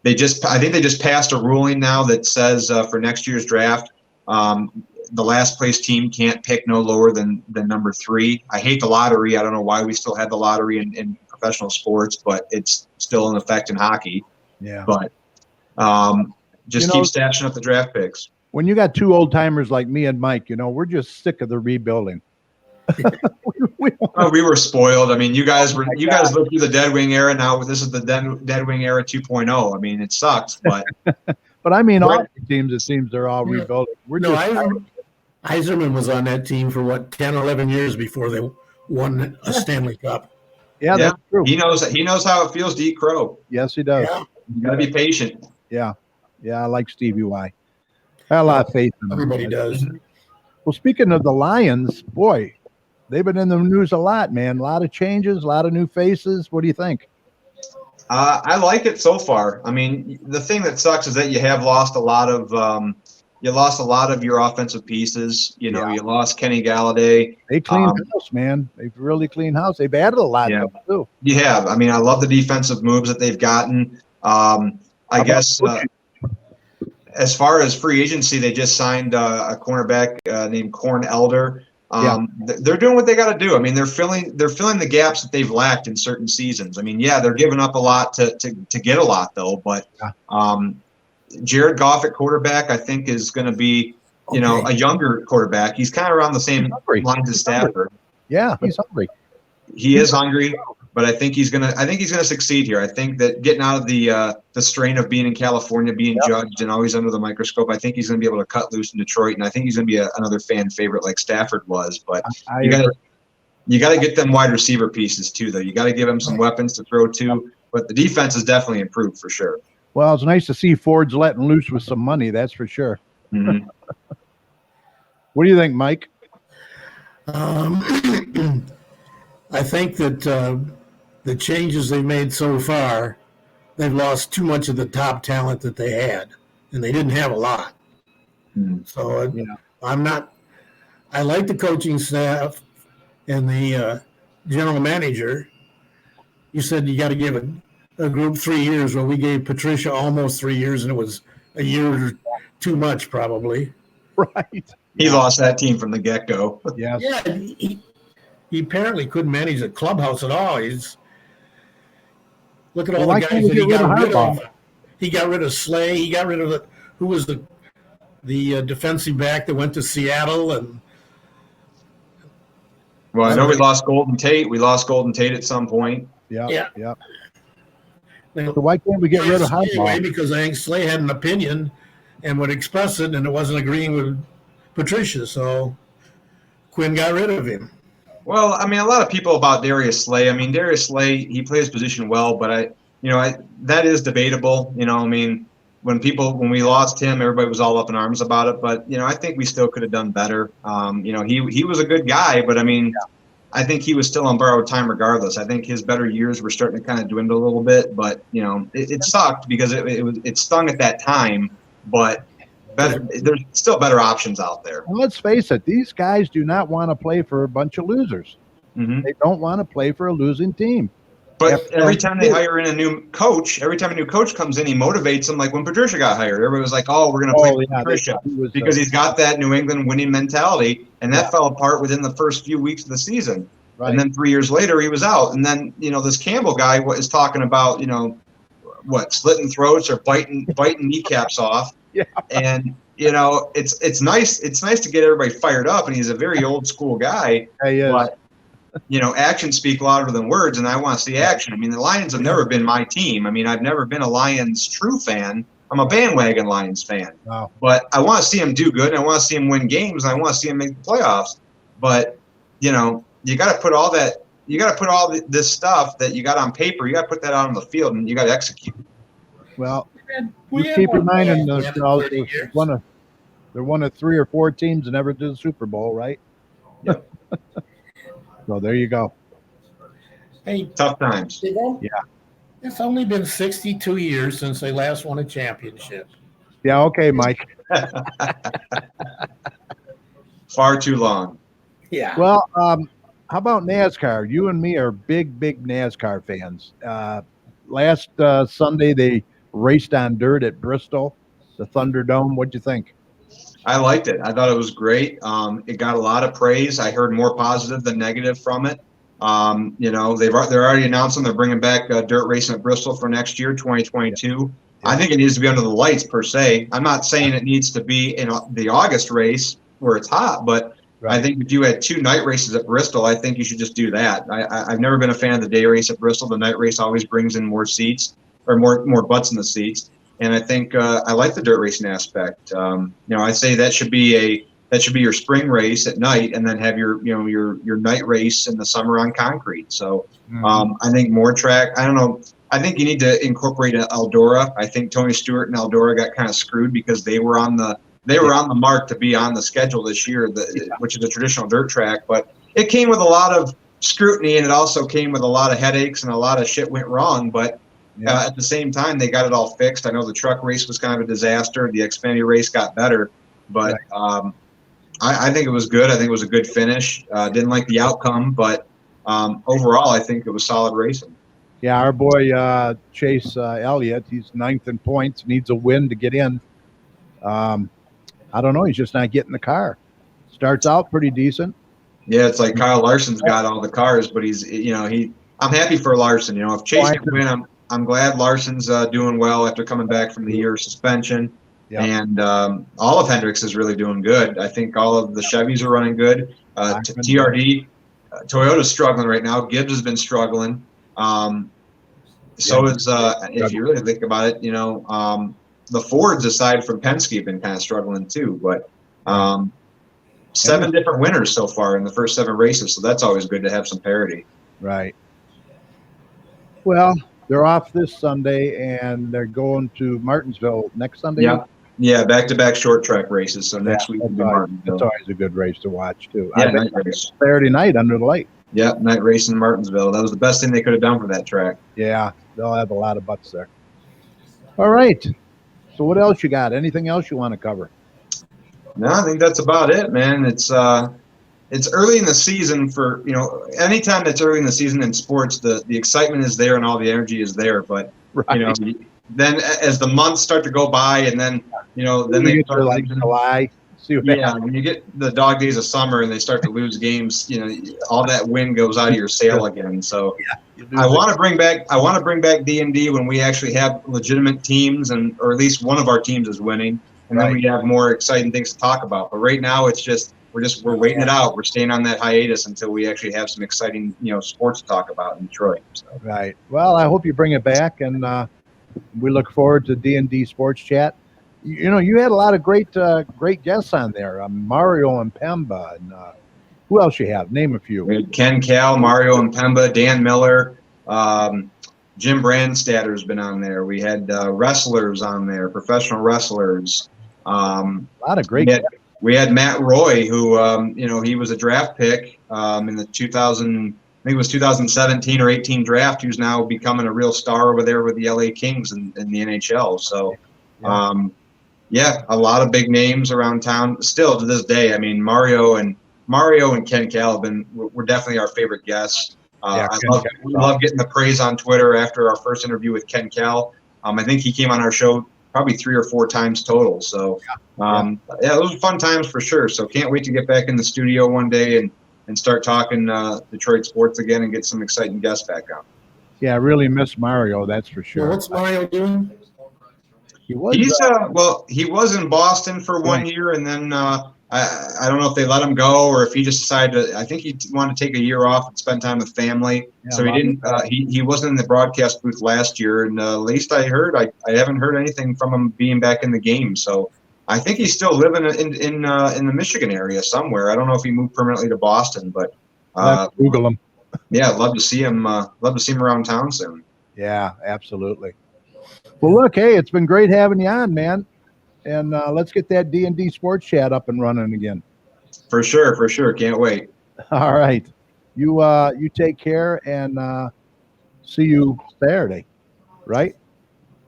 think they just passed a ruling now that says for next year's draft, the last place team can't pick no lower than number 3. I hate the lottery. I don't know why we still have the lottery in professional sports, but it's still in effect in hockey. Yeah. But keep stashing up the draft picks. When you got 2 old timers like me and Mike, we're just sick of the rebuilding. We were spoiled. I mean, you guys lived through the Dead Wing era. Now this is the Dead Wing era 2.0. I mean, it sucks, but but I mean, all the teams, it seems they're all rebuilding. Yzerman was on that team for 10 or 11 years before they won a Stanley Cup. Yeah, that's true. He knows how it feels to eat crow. Yes, he does. You got to be patient. Yeah. Yeah, I like Stevie Y. I have a lot of faith in him. Everybody does. Well, speaking of the Lions, boy, they've been in the news a lot, man. A lot of changes, a lot of new faces. What do you think? I like it so far. I mean, the thing that sucks is that you have lost a lot of your offensive pieces. You know, Yeah. you lost Kenny Galladay. They cleaned house, man. They've really cleaned house. They've added a lot Yeah. too. You have. I mean, I love the defensive moves that they've gotten. I guess as far as free agency, they just signed a cornerback named Corn Elder. They're doing what they got to do. I mean, they're filling the gaps that they've lacked in certain seasons. I mean, yeah, they're giving up a lot to get a lot though. But Jared Goff at quarterback, I think, is going to be a younger quarterback. He's kind of around the same lines as Stafford. Yeah, he's hungry. He is hungry, but I think he's gonna succeed here. I think that getting out of the strain of being in California, being judged and always under the microscope, I think he's gonna be able to cut loose in Detroit, and I think he's gonna be another fan favorite like Stafford was. But you gotta get them wide receiver pieces too, though. You gotta give him some weapons to throw to. But the defense has definitely improved for sure. Well, it's nice to see Ford's letting loose with some money. That's for sure. Mm-hmm. What do you think, Mike? I think that the changes they've made so far, they've lost too much of the top talent that they had, and they didn't have a lot. So I like the coaching staff and the general manager. You said you got to give a group 3 years. Well, we gave Patricia almost 3 years, and it was a year too much probably. Right. He lost that team from the get-go. Yes. Yeah, he apparently couldn't manage the clubhouse at all. Look at all the guys that he got rid of. He got rid of Slay. He got rid of who was the defensive back that went to Seattle. And well, I know we lost Golden Tate. We lost Golden Tate at some point. Yeah. So why can't we get rid of Harbaugh? Because I think Slay had an opinion and would express it, and it wasn't agreeing with Patricia. So Quinn got rid of him. Well, I mean, a lot of people about Darius Slay. I mean, Darius Slay, he plays his position well, but that is debatable. I mean, when we lost him, everybody was all up in arms about it. But I think we still could have done better. He was a good guy, but I mean, I think he was still on borrowed time regardless. I think his better years were starting to kind of dwindle a little bit. But it sucked because it stung at that time. But there's still better options out there. Well, let's face it; these guys do not want to play for a bunch of losers. Mm-hmm. They don't want to play for a losing team. But every time they hire in a new coach, every time a new coach comes in, he motivates them. Like when Patricia got hired, everybody was like, "Oh, we're going to play for Patricia," because he's got that New England winning mentality, and that fell apart within the first few weeks of the season. Right. And then 3 years later, he was out. And then this Campbell guy is talking about slitting throats or biting kneecaps off. Yeah. And it's nice to get everybody fired up, and he's a very old school guy. He is. But actions speak louder than words, and I want to see action. I mean, the Lions have never been my team. I mean, I've never been a Lions true fan. I'm a bandwagon Lions fan. Wow. But I want to see him do good, and I want to see him win games, and I want to see him make the playoffs. But you got to put all that. You got to put all this stuff that you got on paper. You got to put that out on the field, and you got to execute. Well, just keep reminding themselves they're one of 3 or 4 teams that never did the Super Bowl, right? Yep. So there you go. Hey, tough times. Yeah. It's only been 62 years since they last won a championship. Yeah. Okay, Mike. Far too long. Yeah. Well, how about NASCAR? You and me are big NASCAR fans. Last Sunday, they raced on dirt at Bristol, the Thunderdome. What'd you think? I liked it. I thought it was great. It got a lot of praise. I heard more positive than negative from it. They're already announcing they're bringing back dirt racing at Bristol for next year, 2022. Yeah. I think it needs to be under the lights per se. I'm not saying it needs to be in the August race where it's hot, but right. I think if you had 2 night races at Bristol, I think you should just do that. I've never been a fan of the day race at Bristol. The night race always brings in more seats or more butts in the seats. And I think I like the dirt racing aspect. I say that should be your spring race at night, and then have your night race in the summer on concrete. So I think more track. I don't know. I think you need to incorporate Eldora. I think Tony Stewart and Eldora got kind of screwed because they were on the mark to be on the schedule this year, which is a traditional dirt track. But it came with a lot of scrutiny, and it also came with a lot of headaches and a lot of shit went wrong. But at the same time, they got it all fixed. I know the truck race was kind of a disaster. The Xfinity race got better, but I think it was good. I think it was a good finish. Didn't like the outcome, but overall, I think it was solid racing. Yeah, our boy Chase Elliott, he's 9th in points, needs a win to get in. I don't know. He's just not getting the car. Starts out pretty decent. Yeah, it's like Kyle Larson's got all the cars, but I'm happy for Larson. If Chase can win, I'm glad Larson's doing well after coming back from the year suspension. Yep. And all of Hendricks is really doing good. I think all of the Chevys are running good. TRD, Toyota's struggling right now. Gibbs has been struggling. So is, if you really think about it, the Fords, aside from Penske, have been kind of struggling too. But 7 different winners so far in the first 7 races, so that's always good to have some parity. Right. Well, they're off this Sunday, and they're going to Martinsville next Sunday. Yeah, back-to-back short track races. So next week will be Martinsville. That's always a good race to watch too. Yeah, night race. Saturday night under the light. Yeah, night race in Martinsville. That was the best thing they could have done for that track. Yeah, they'll have a lot of butts there. All right. So what else you got? Anything else you want to cover? No, I think that's about it, man. It's early in the season for, anytime that's early in the season in sports, the excitement is there and all the energy is there. But, then as the months start to go by and then, then they start like July. When you get the dog days of summer and they start to lose games, all that wind goes out of your sail again. So I want to bring back D&D when we actually have legitimate teams, or at least one of our teams is winning, and then we have more exciting things to talk about. But right now it's just we're waiting it out. We're staying on that hiatus until we actually have some exciting sports to talk about in Detroit. So. Right. Well, I hope you bring it back, and we look forward to D&D Sports Chat. You had a lot of great guests on there. Mario and Pemba, and who else you have? Name a few. We had Ken Cal, Mario and Pemba, Dan Miller, Jim Brandstatter's been on there. We had wrestlers on there, professional wrestlers. A lot of great. We had Matt Roy, who he was a draft pick in the 2017 or 18 draft. Who's now becoming a real star over there with the LA Kings in the NHL. So. A lot of big names around town still to this day. I mean, Mario and Ken Cal were definitely our favorite guests. We love getting the praise on Twitter after our first interview with Ken Cal. I think he came on our show probably 3 or 4 times total. So, those were fun times for sure. So can't wait to get back in the studio one day and start talking Detroit sports again and get some exciting guests back on. Yeah, I really miss Mario. That's for sure. What's Mario doing? He was in Boston for 1 year, and then I don't know if they let him go or if he just decided to. I think he wanted to take a year off and spend time with family, so he didn't. He wasn't in the broadcast booth last year, and at least I heard. I haven't heard anything from him being back in the game, so I think he's still living in the Michigan area somewhere. I don't know if he moved permanently to Boston, but Google him. Yeah, I'd love to see him. Love to see him around town soon. Yeah, absolutely. Well, look, hey, it's been great having you on, man. And let's get that D&D Sports Chat up and running again. For sure. Can't wait. All right. You take care, and see you Saturday, right?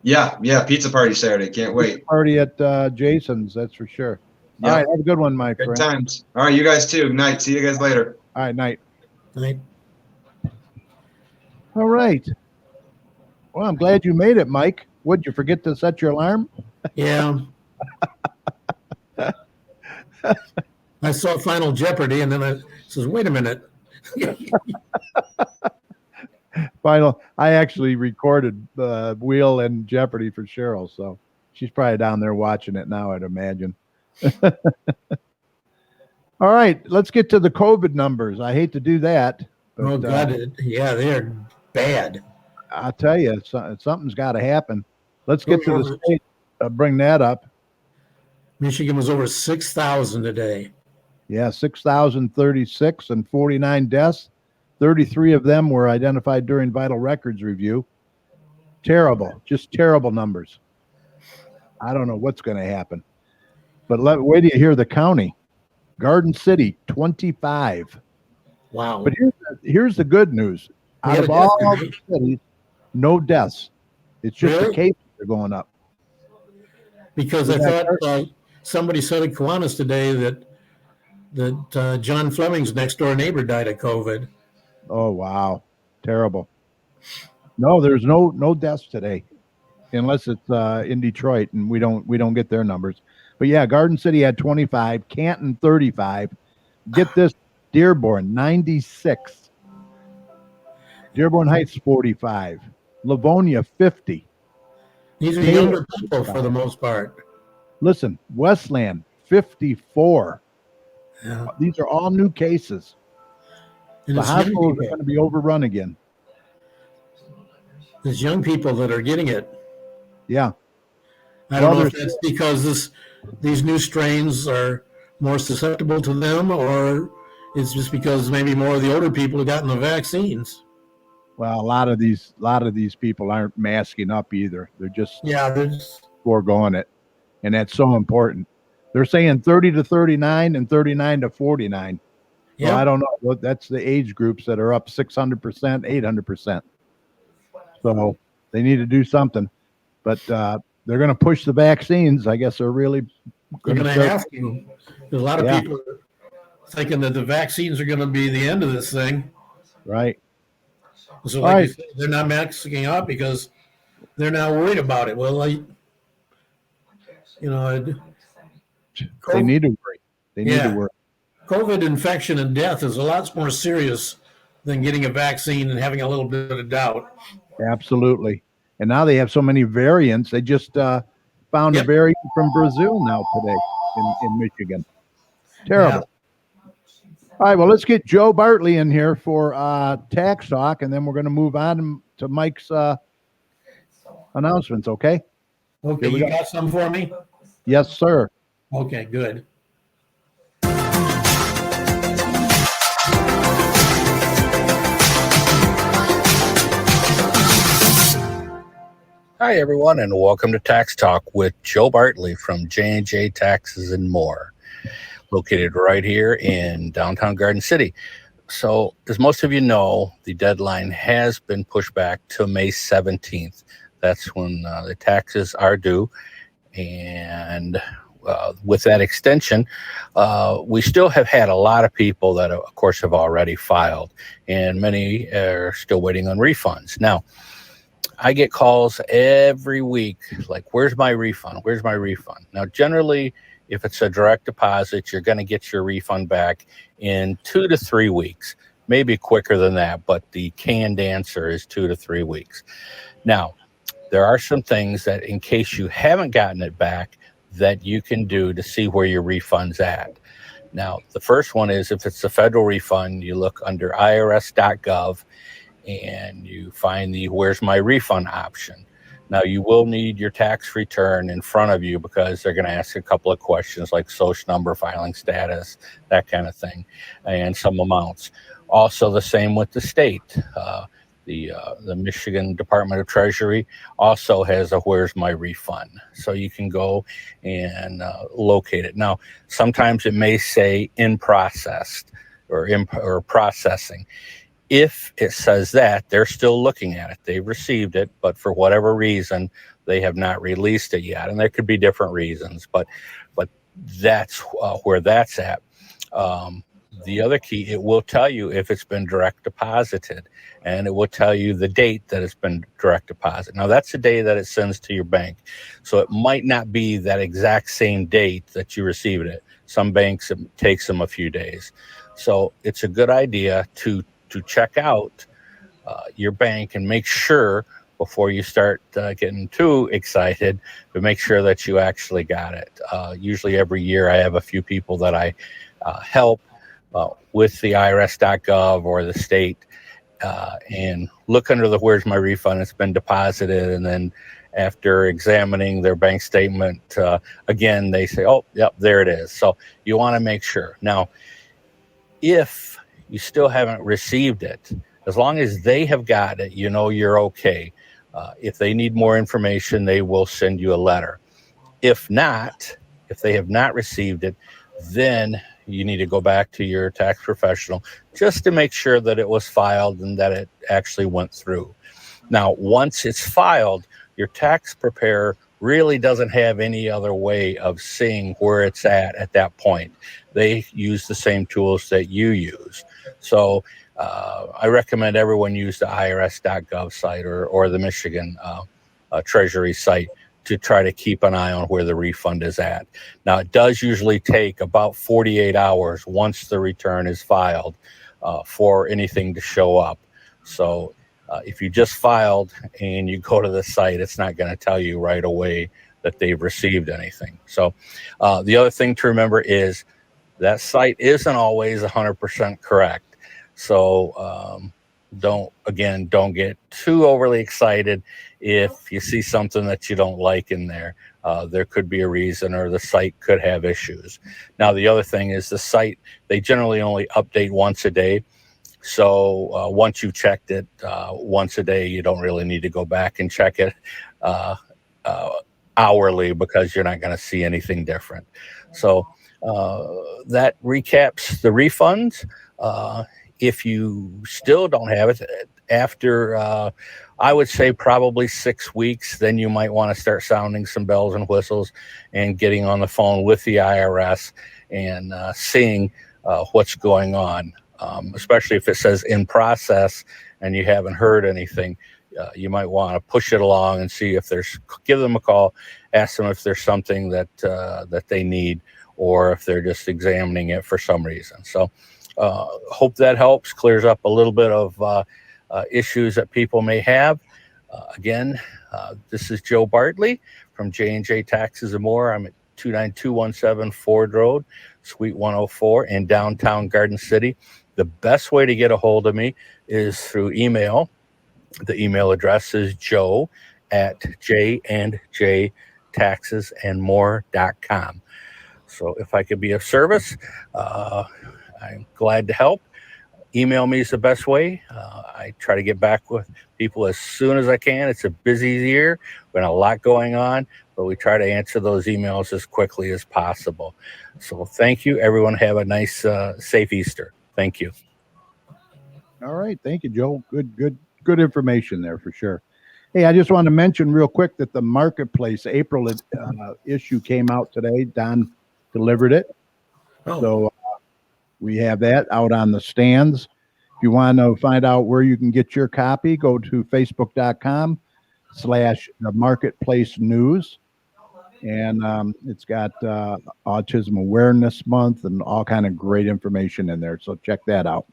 Yeah. Pizza party Saturday. Can't wait. Pizza party at Jason's, that's for sure. All right. Have a good one, my friend. Good times. All right. You guys too. Good night. See you guys later. All right. Night. Night. All right. Well, I'm glad you made it, Mike. Would you forget to set your alarm? Yeah. I saw Final Jeopardy, and then I says, "Wait a minute." I actually recorded the wheel and Jeopardy for Cheryl, so she's probably down there watching it now, I'd imagine. All right, let's get to the COVID numbers. I hate to do that. But, oh, God. They're bad. I'll tell you, something's got to happen. Let's get to the state. Bring that up. Michigan was over 6,000 today. Yeah, 6,036 and 49 deaths. 33 of them were identified during vital records review. Terrible, just terrible numbers. I don't know what's going to happen. But wait till you hear the county. Garden City, 25. Wow. But here's the good news. Out of all the cities, no deaths. It's just the cases are going up. Because I thought somebody said in Kiwanis today that John Fleming's next door neighbor died of COVID. Oh, wow. Terrible. No, there's no deaths today, unless it's in Detroit, and we don't get their numbers. But yeah, Garden City had 25, Canton 35. Get this, Dearborn 96, Dearborn Heights 45, Livonia 50. These are younger people for the most part. Listen, Westland 54. Yeah. These are all new cases. And The hospitals are going to be overrun again. There's young people that are getting it. Yeah. I don't know if that's because these new strains are more susceptible to them, or it's just because maybe more of the older people have gotten the vaccines. Well, a lot of these people aren't masking up either. They're just foregoing it, and that's so important. They're saying 30 to 39 and 39 to 49. Yeah, well, I don't know. That's the age groups that are up 600%, 800%. So they need to do something, but they're going to push the vaccines. I guess they're really going to have to. There's a lot of people thinking that the vaccines are going to be the end of this thing. Right. So like you said, they're not masking up because they're not worried about it. Well, they need to worry. They need to worry. COVID infection and death is a lot more serious than getting a vaccine and having a little bit of doubt. Absolutely. And now they have so many variants. They just found a variant from Brazil now today in Michigan. Terrible. Yeah. All right, well, let's get Joe Bartley in here for Tax Talk, and then we're going to move on to Mike's announcements, okay? Okay, you got some for me? Yes, sir. Okay, good. Hi, everyone, and welcome to Tax Talk with Joe Bartley from J&J Taxes and More, located right here in downtown Garden City. So, as most of you know, the deadline has been pushed back to May 17th. That's when the taxes are due. And with that extension, we still have had a lot of people that, of course, have already filed, and many are still waiting on refunds. Now, I get calls every week like, where's my refund? Where's my refund? Now, generally, if it's a direct deposit, you're going to get your refund back in 2 to 3 weeks, maybe quicker than that, but the canned answer is 2 to 3 weeks. Now, there are some things that, in case you haven't gotten it back, that you can do to see where your refund's at. Now, the first one is if it's a federal refund, you look under irs.gov and you find the Where's My Refund option. Now, you will need your tax return in front of you because they're going to ask a couple of questions like social number, filing status, that kind of thing, and some amounts. Also, the same with the state. The Michigan Department of Treasury also has a Where's My Refund. So you can go and locate it. Now, sometimes it may say in processed or processing. If it says that, they're still looking at it. They've received it, but for whatever reason, they have not released it yet. And there could be different reasons, but that's where that's at. The other key, it will tell you if it's been direct deposited, and it will tell you the date that it's been direct deposit. Now, that's the day that it sends to your bank. So it might not be that exact same date that you received it. Some banks, it takes them a few days. So it's a good idea to check out your bank and make sure before you start getting too excited, to make sure that you actually got it. Usually every year I have a few people that I help with the irs.gov or the state and look under the Where's My Refund, it's been deposited, and then after examining their bank statement, again, they say, oh, yep, there it is. So you want to make sure. Now, if you still haven't received it, as long as they have got it, you know you're okay. If they need more information, they will send you a letter. If not, if they have not received it, then you need to go back to your tax professional just to make sure that it was filed and that it actually went through. Now, once it's filed, your tax preparer really doesn't have any other way of seeing where it's at that point. They use the same tools that you use. So I recommend everyone use the irs.gov site or the Michigan Treasury site to try to keep an eye on where the refund is at. Now, it does usually take about 48 hours once the return is filed for anything to show up. So if you just filed and you go to the site, it's not going to tell you right away that they've received anything. So the other thing to remember is that site isn't always 100% correct. So don't get too overly excited if you see something that you don't like in there. There could be a reason, or the site could have issues. Now, the other thing is the site, they generally only update once a day. So once you've checked it once a day, you don't really need to go back and check it hourly, because you're not going to see anything different. So that recaps the refunds. If you still don't have it after, I would say probably 6 weeks, then you might want to start sounding some bells and whistles and getting on the phone with the IRS and seeing what's going on. Especially if it says in process and you haven't heard anything, you might want to push it along and see if give them a call, ask them if there's something that they need, or if they're just examining it for some reason. So hope that helps, clears up a little bit of issues that people may have. Again, this is Joe Bartley from J&J Taxes and More. I'm at 29217 Ford Road, Suite 104 in downtown Garden City. The best way to get a hold of me is through email. The email address is joe@jnjtaxesandmore.com. So if I could be of service, I'm glad to help. Email me is the best way. I try to get back with people as soon as I can. It's a busy year. We've got a lot going on, but we try to answer those emails as quickly as possible. So thank you. Everyone have a nice, safe Easter. Thank you. All right. Thank you, Joe. Good information there for sure. Hey, I just want to mention real quick that the Marketplace April issue came out today. Don delivered it. Oh. So we have that out on the stands. If you want to find out where you can get your copy, go to facebook.com/the Marketplace News. And it's got Autism Awareness Month and all kind of great information in there. So check that out.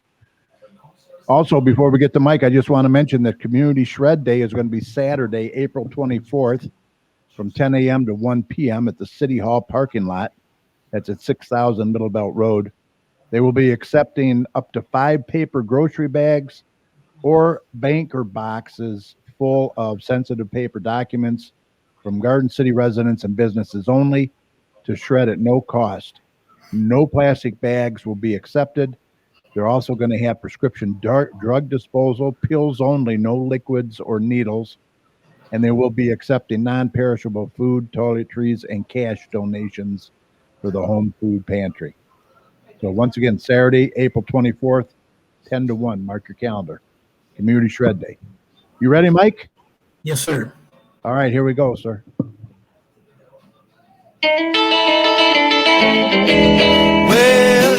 Also, before we get to Mike, I just want to mention that Community Shred Day is going to be Saturday, April 24th from 10 a.m. to 1 p.m. at the City Hall parking lot. That's at 6000 Middle Belt Road. They will be accepting up to 5 paper grocery bags or banker boxes full of sensitive paper documents from Garden City residents and businesses only to shred at no cost. No plastic bags will be accepted. They're also going to have prescription drug disposal, pills only, no liquids or needles. And they will be accepting non-perishable food, toiletries, and cash donations for the home food pantry. So once again, Saturday, April 24th, 10 to 1. Mark your calendar. Community Shred Day. You ready, Mike? Yes, sir. All right, here we go, sir. Well,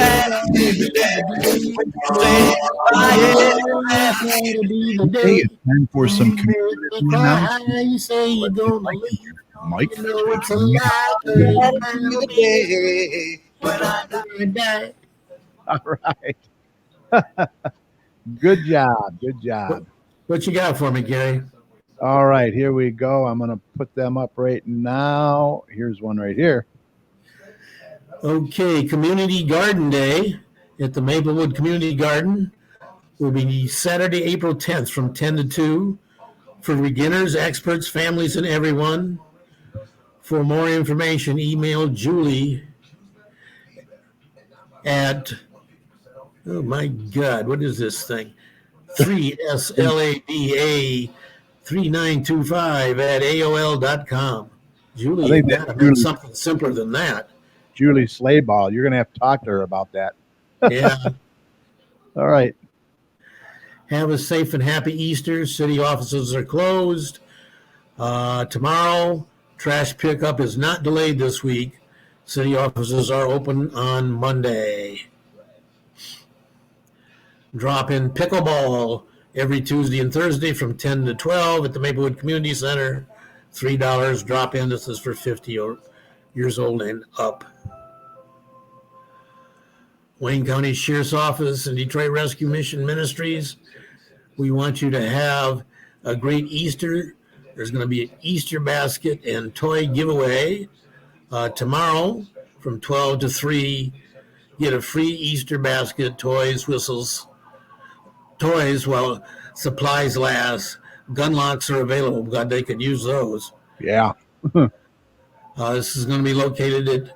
Hey, it's time for some community announcements. You say you're gonna leave. Mike. You know it's a lie. All right. Good job. Good job. What you got for me, Gary? All right, here we go. I'm going to put them up right now. Here's one right here. Okay, Community Garden Day at the Maplewood Community Garden will be Saturday, April 10th from 10 to 2 for beginners, experts, families, and everyone. For more information, email Julie at, oh my God, what is this thing? 3SLADA 3925 at AOL.com. Julie, I you think got that's to make Julie. something simpler than that. Julie Slayball. You're going to have to talk to her about that. Yeah. All right. Have a safe and happy Easter. City offices are closed. Tomorrow, trash pickup is not delayed this week. City offices are open on Monday. Drop-in pickleball every Tuesday and Thursday from 10 to 12 at the Maplewood Community Center. $3 drop-in. This is for 50 years old and up. Wayne County Sheriff's Office and Detroit Rescue Mission Ministries, we want you to have a great Easter. There's going to be an Easter basket and toy giveaway tomorrow from 12 to 3. Get a free Easter basket, toys, whistles, toys while supplies last. Gun locks are available. God, they could use those. Yeah. This is going to be located at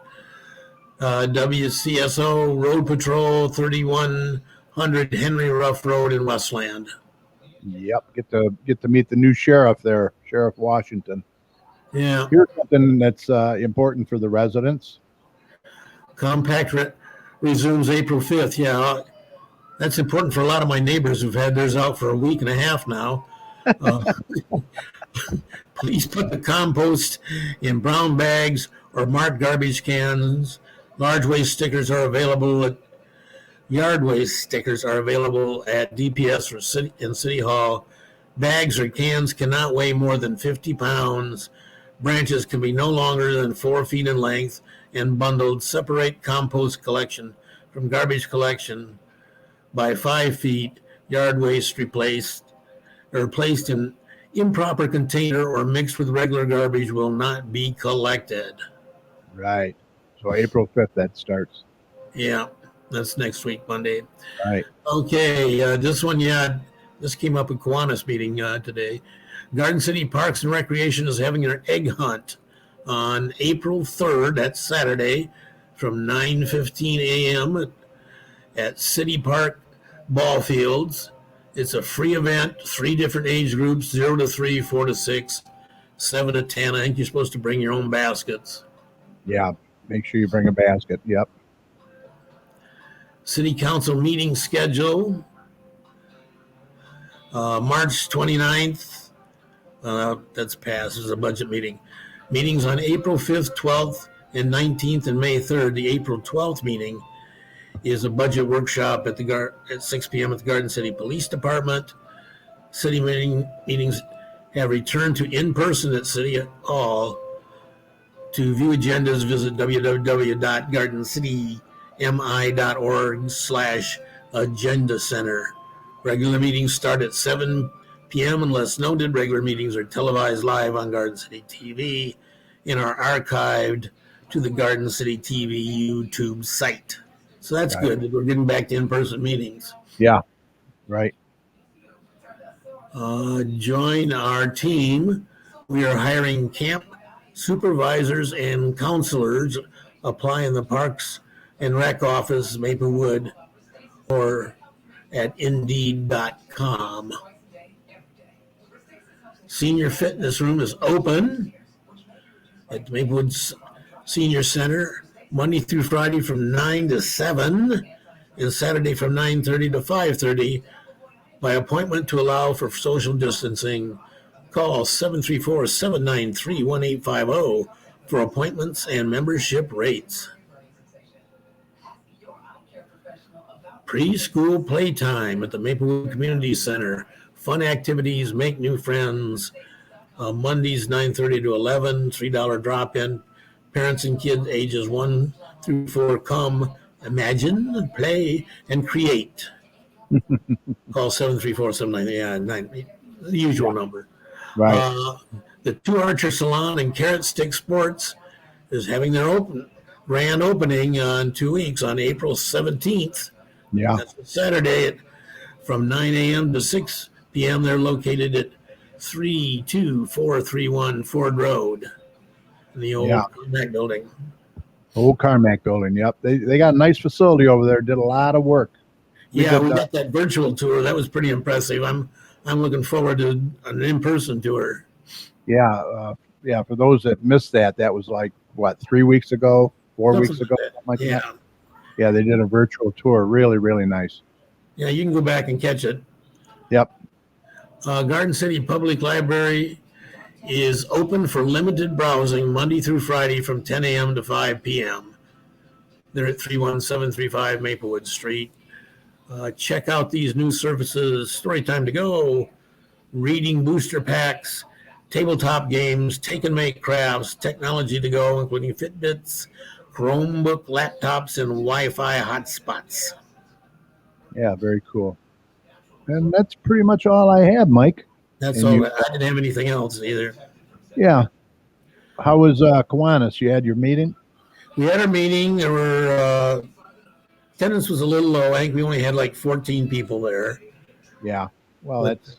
WCSO Road Patrol, 3100 Henry Ruff Road in Westland. Yep. Get to meet the new sheriff there, Sheriff Washington. Yeah. Here's something that's important for the residents. Compact resumes April 5th. Yeah, that's important for a lot of my neighbors who've had theirs out for a week and a half now. Please put the compost in brown bags or marked garbage cans. Large waste stickers are available at yard waste stickers are available at DPS or City Hall. Bags or cans cannot weigh more than 50 pounds. Branches can be no longer than 4 feet in length and bundled. Separate compost collection from garbage collection by 5 feet. Yard waste placed in improper container or mixed with regular garbage will not be collected. Right. So April 5th that starts. Yeah, that's next week, Monday. Right. Okay, this one, this came up at Kiwanis meeting today. Garden City Parks and Recreation is having their egg hunt on April 3rd, that's Saturday, from 9:15 a.m. at City Park Ball Fields. It's a free event, 3 different age groups, 0 to 3, 4 to 6, 7 to 10. I think you're supposed to bring your own baskets. Yeah. Make sure you bring a basket. Yep. City Council meeting schedule, March 29th. That's passed as a budget meeting. Meetings on April 5th, 12th, and 19th, and May 3rd. The April 12th meeting is a budget workshop at 6 p.m. at the Garden City Police Department. City meetings have returned to in-person at City Hall. To view agendas, visit www.gardencitymi.org/agenda center. Regular meetings start at 7 p.m. Unless noted, regular meetings are televised live on Garden City TV and are archived to the Garden City TV YouTube site. So that's good that we're getting back to in-person meetings. Yeah. Right. Join our team. We are hiring camp supervisors and counselors. Apply in the Parks and Rec office, Maplewood, or at Indeed.com. Senior Fitness Room is open at Maplewood Senior Center Monday through Friday from 9 to 7 and Saturday from 9:30 to 5:30 by appointment to allow for social distancing. Call 734-793-1850 for appointments and membership rates. Preschool playtime at the Maplewood Community Center. Fun activities, make new friends. Mondays 9:30 to 11, $3 drop-in. Parents and kids ages 1 through 4 come, imagine, play, and create. Call 734-793, the usual number. Right. The Two Archer Salon and Carrot Stick Sports is having their grand opening in 2 weeks on April 17th. Yeah. That's Saturday from 9 a.m. to 6 p.m. They're located at 32431 Ford Road in the old Carmack building. Old Carmack building. Yep. They got a nice facility over there. Did a lot of work. We got that virtual tour. That was pretty impressive. I'm I'm looking forward to an in-person tour. Yeah, yeah. For those that missed that, that was like what, 3 weeks ago, 4 Something weeks ago, like that. something like Yeah. that. Yeah, they did a virtual tour. Really, really nice. Yeah, you can go back and catch it. Yep. Garden City Public Library is open for limited browsing Monday through Friday from 10 a.m. to 5 p.m. They're at 31735 Maplewood Street. Check out these new services: Story Time to Go, reading booster packs, tabletop games, take and make crafts, technology to go, including Fitbits, Chromebook laptops, and Wi-Fi hotspots. Yeah, very cool. And that's pretty much all I had, Mike. That's And all. you- I didn't have anything else either. Yeah. How was Kiwanis? You had your meeting? We had our meeting. There were attendance was a little low. I think we only had like 14 people there. Yeah. Well, that's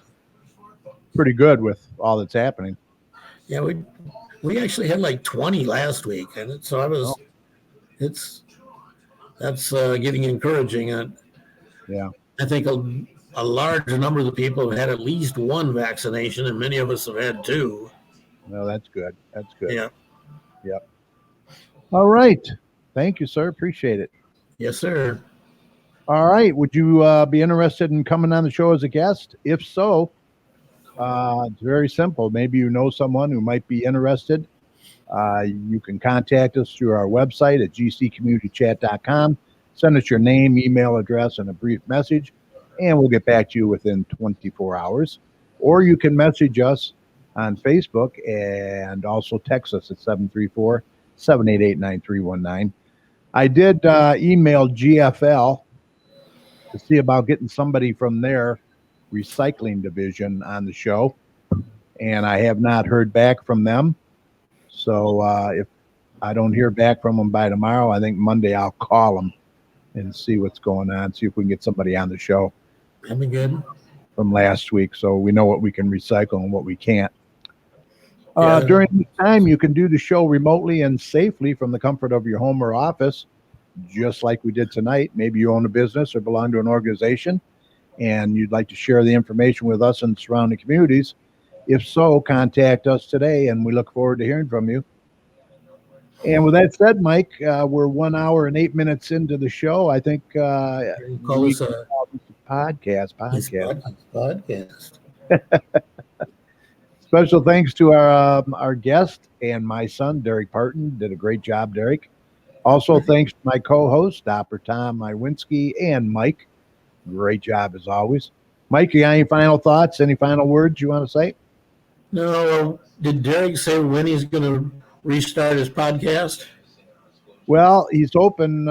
pretty good with all that's happening. Yeah, we actually had like 20 last week, and so I was. Oh. That's getting encouraging. Yeah. I think a large number of the people have had at least one vaccination, and many of us have had two. Well, that's good. That's good. Yeah. Yep. All right. Thank you, sir. Appreciate it. Yes, sir. All right. Would you be interested in coming on the show as a guest? If so, it's very simple. Maybe you know someone who might be interested. You can contact us through our website at gccommunitychat.com. Send us your name, email address, and a brief message, and we'll get back to you within 24 hours. Or you can message us on Facebook and also text us at 734-788-9319. I did email GFL to see about getting somebody from their recycling division on the show, and I have not heard back from them. So if I don't hear back from them by tomorrow, I think Monday I'll call them and see what's going on, see if we can get somebody on the show That'd be good. from last week so we know what we can recycle and what we can't. Yeah. During this time, you can do the show remotely and safely from the comfort of your home or office, just like we did tonight. Maybe you own a business or belong to an organization and you'd like to share the information with us and surrounding communities. If so, contact us today, and we look forward to hearing from you. And with that said, Mike, we're 1 hour and 8 minutes into the show. I think Call we us can call this a podcast. podcast. Special thanks to our guest and my son, Derek Partin. Did a great job, Derek. Also, thanks to my co-host, Dr. Tom Iwinski, and Mike. Great job as always. Mike, you got any final thoughts? Any final words you want to say? No, did Derek say when he's going to restart his podcast? Well, he's open.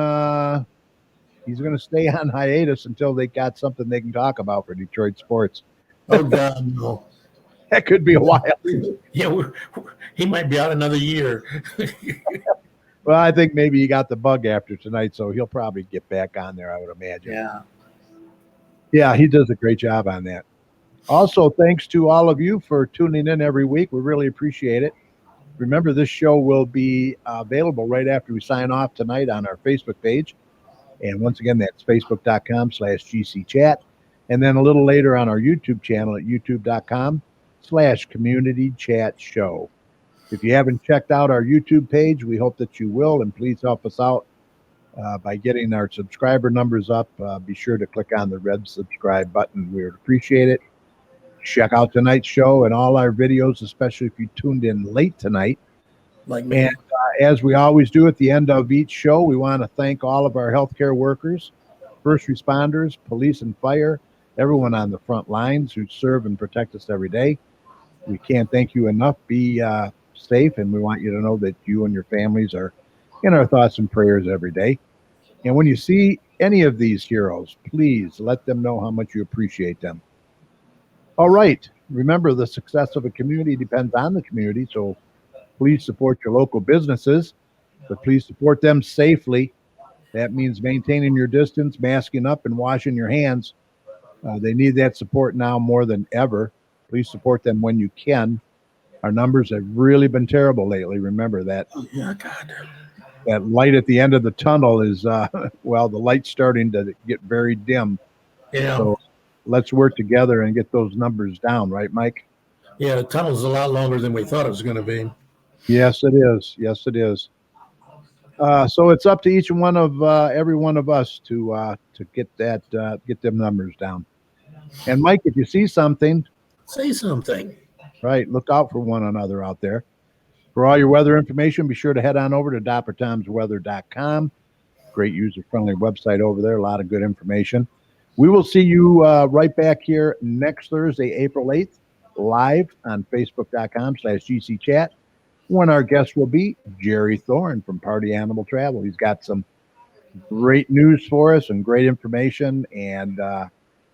He's going to stay on hiatus until they got something they can talk about for Detroit sports. Oh, God, no. That could be a while. Yeah, he might be out another year. Well, I think maybe he got the bug after tonight, so he'll probably get back on there, I would imagine. Yeah. Yeah, he does a great job on that. Also, thanks to all of you for tuning in every week. We really appreciate it. Remember, this show will be available right after we sign off tonight on our Facebook page. And once again, that's facebook.com/GCChat. And then a little later on our YouTube channel at youtube.com/communitychatshow. If you haven't checked out our YouTube page, we hope that you will, and please help us out by getting our subscriber numbers up. Be sure to click on the red subscribe button. We would appreciate it. Check out tonight's show and all our videos, especially if you tuned in late tonight. Like me. And as we always do at the end of each show, we want to thank all of our healthcare workers, first responders, police and fire, everyone on the front lines who serve and protect us every day. We can't thank you enough. Be safe, and we want you to know that you and your families are in our thoughts and prayers every day. And when you see any of these heroes, please let them know how much you appreciate them. All right. Remember, the success of a community depends on the community, so please support your local businesses, but please support them safely. That means maintaining your distance, masking up, and washing your hands. They need that support now more than ever. Please support them when you can. Our numbers have really been terrible lately. Remember that. Oh, yeah, God. That light at the end of the tunnel is, well, the light's starting to get very dim. Yeah. So let's work together and get those numbers down, right, Mike? Yeah, the tunnel's a lot longer than we thought it was going to be. Yes, it is. Yes, it is. So it's up to each one of every one of us to get get them numbers down. And Mike, if you see something, Say something. right, look out for one another out there. For all your weather information, be sure to head on over to dappertomsweather.com. Great user-friendly website over there. A lot of good information. We will see you right back here next Thursday, April 8th, live on facebook.com/GCChat, when our guest will be Jerry Thorne from Party Animal Travel. He's got some great news for us and great information, and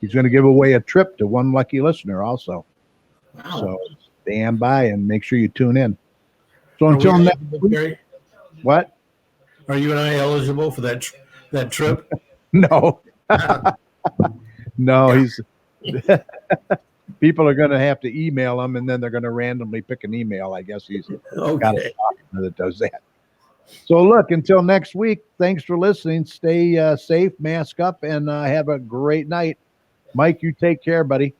he's going to give away a trip to one lucky listener also. Wow. So stand by and make sure you tune in. So Are until we next eligible, week, Gary? what? Are you and I eligible for that trip? No, no, Yeah. he's people are going to have to email him, and then they're going to randomly pick an email. I guess he's got a Okay. software that does that. So look, until next week, thanks for listening. Stay safe, mask up, and have a great night. Mike, you take care, buddy.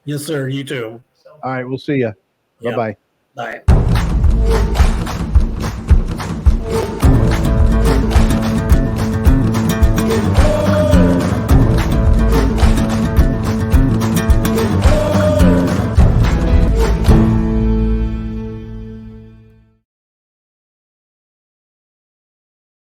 Yes, sir. You too. All right, we'll see you. Yeah. Bye-bye. Bye.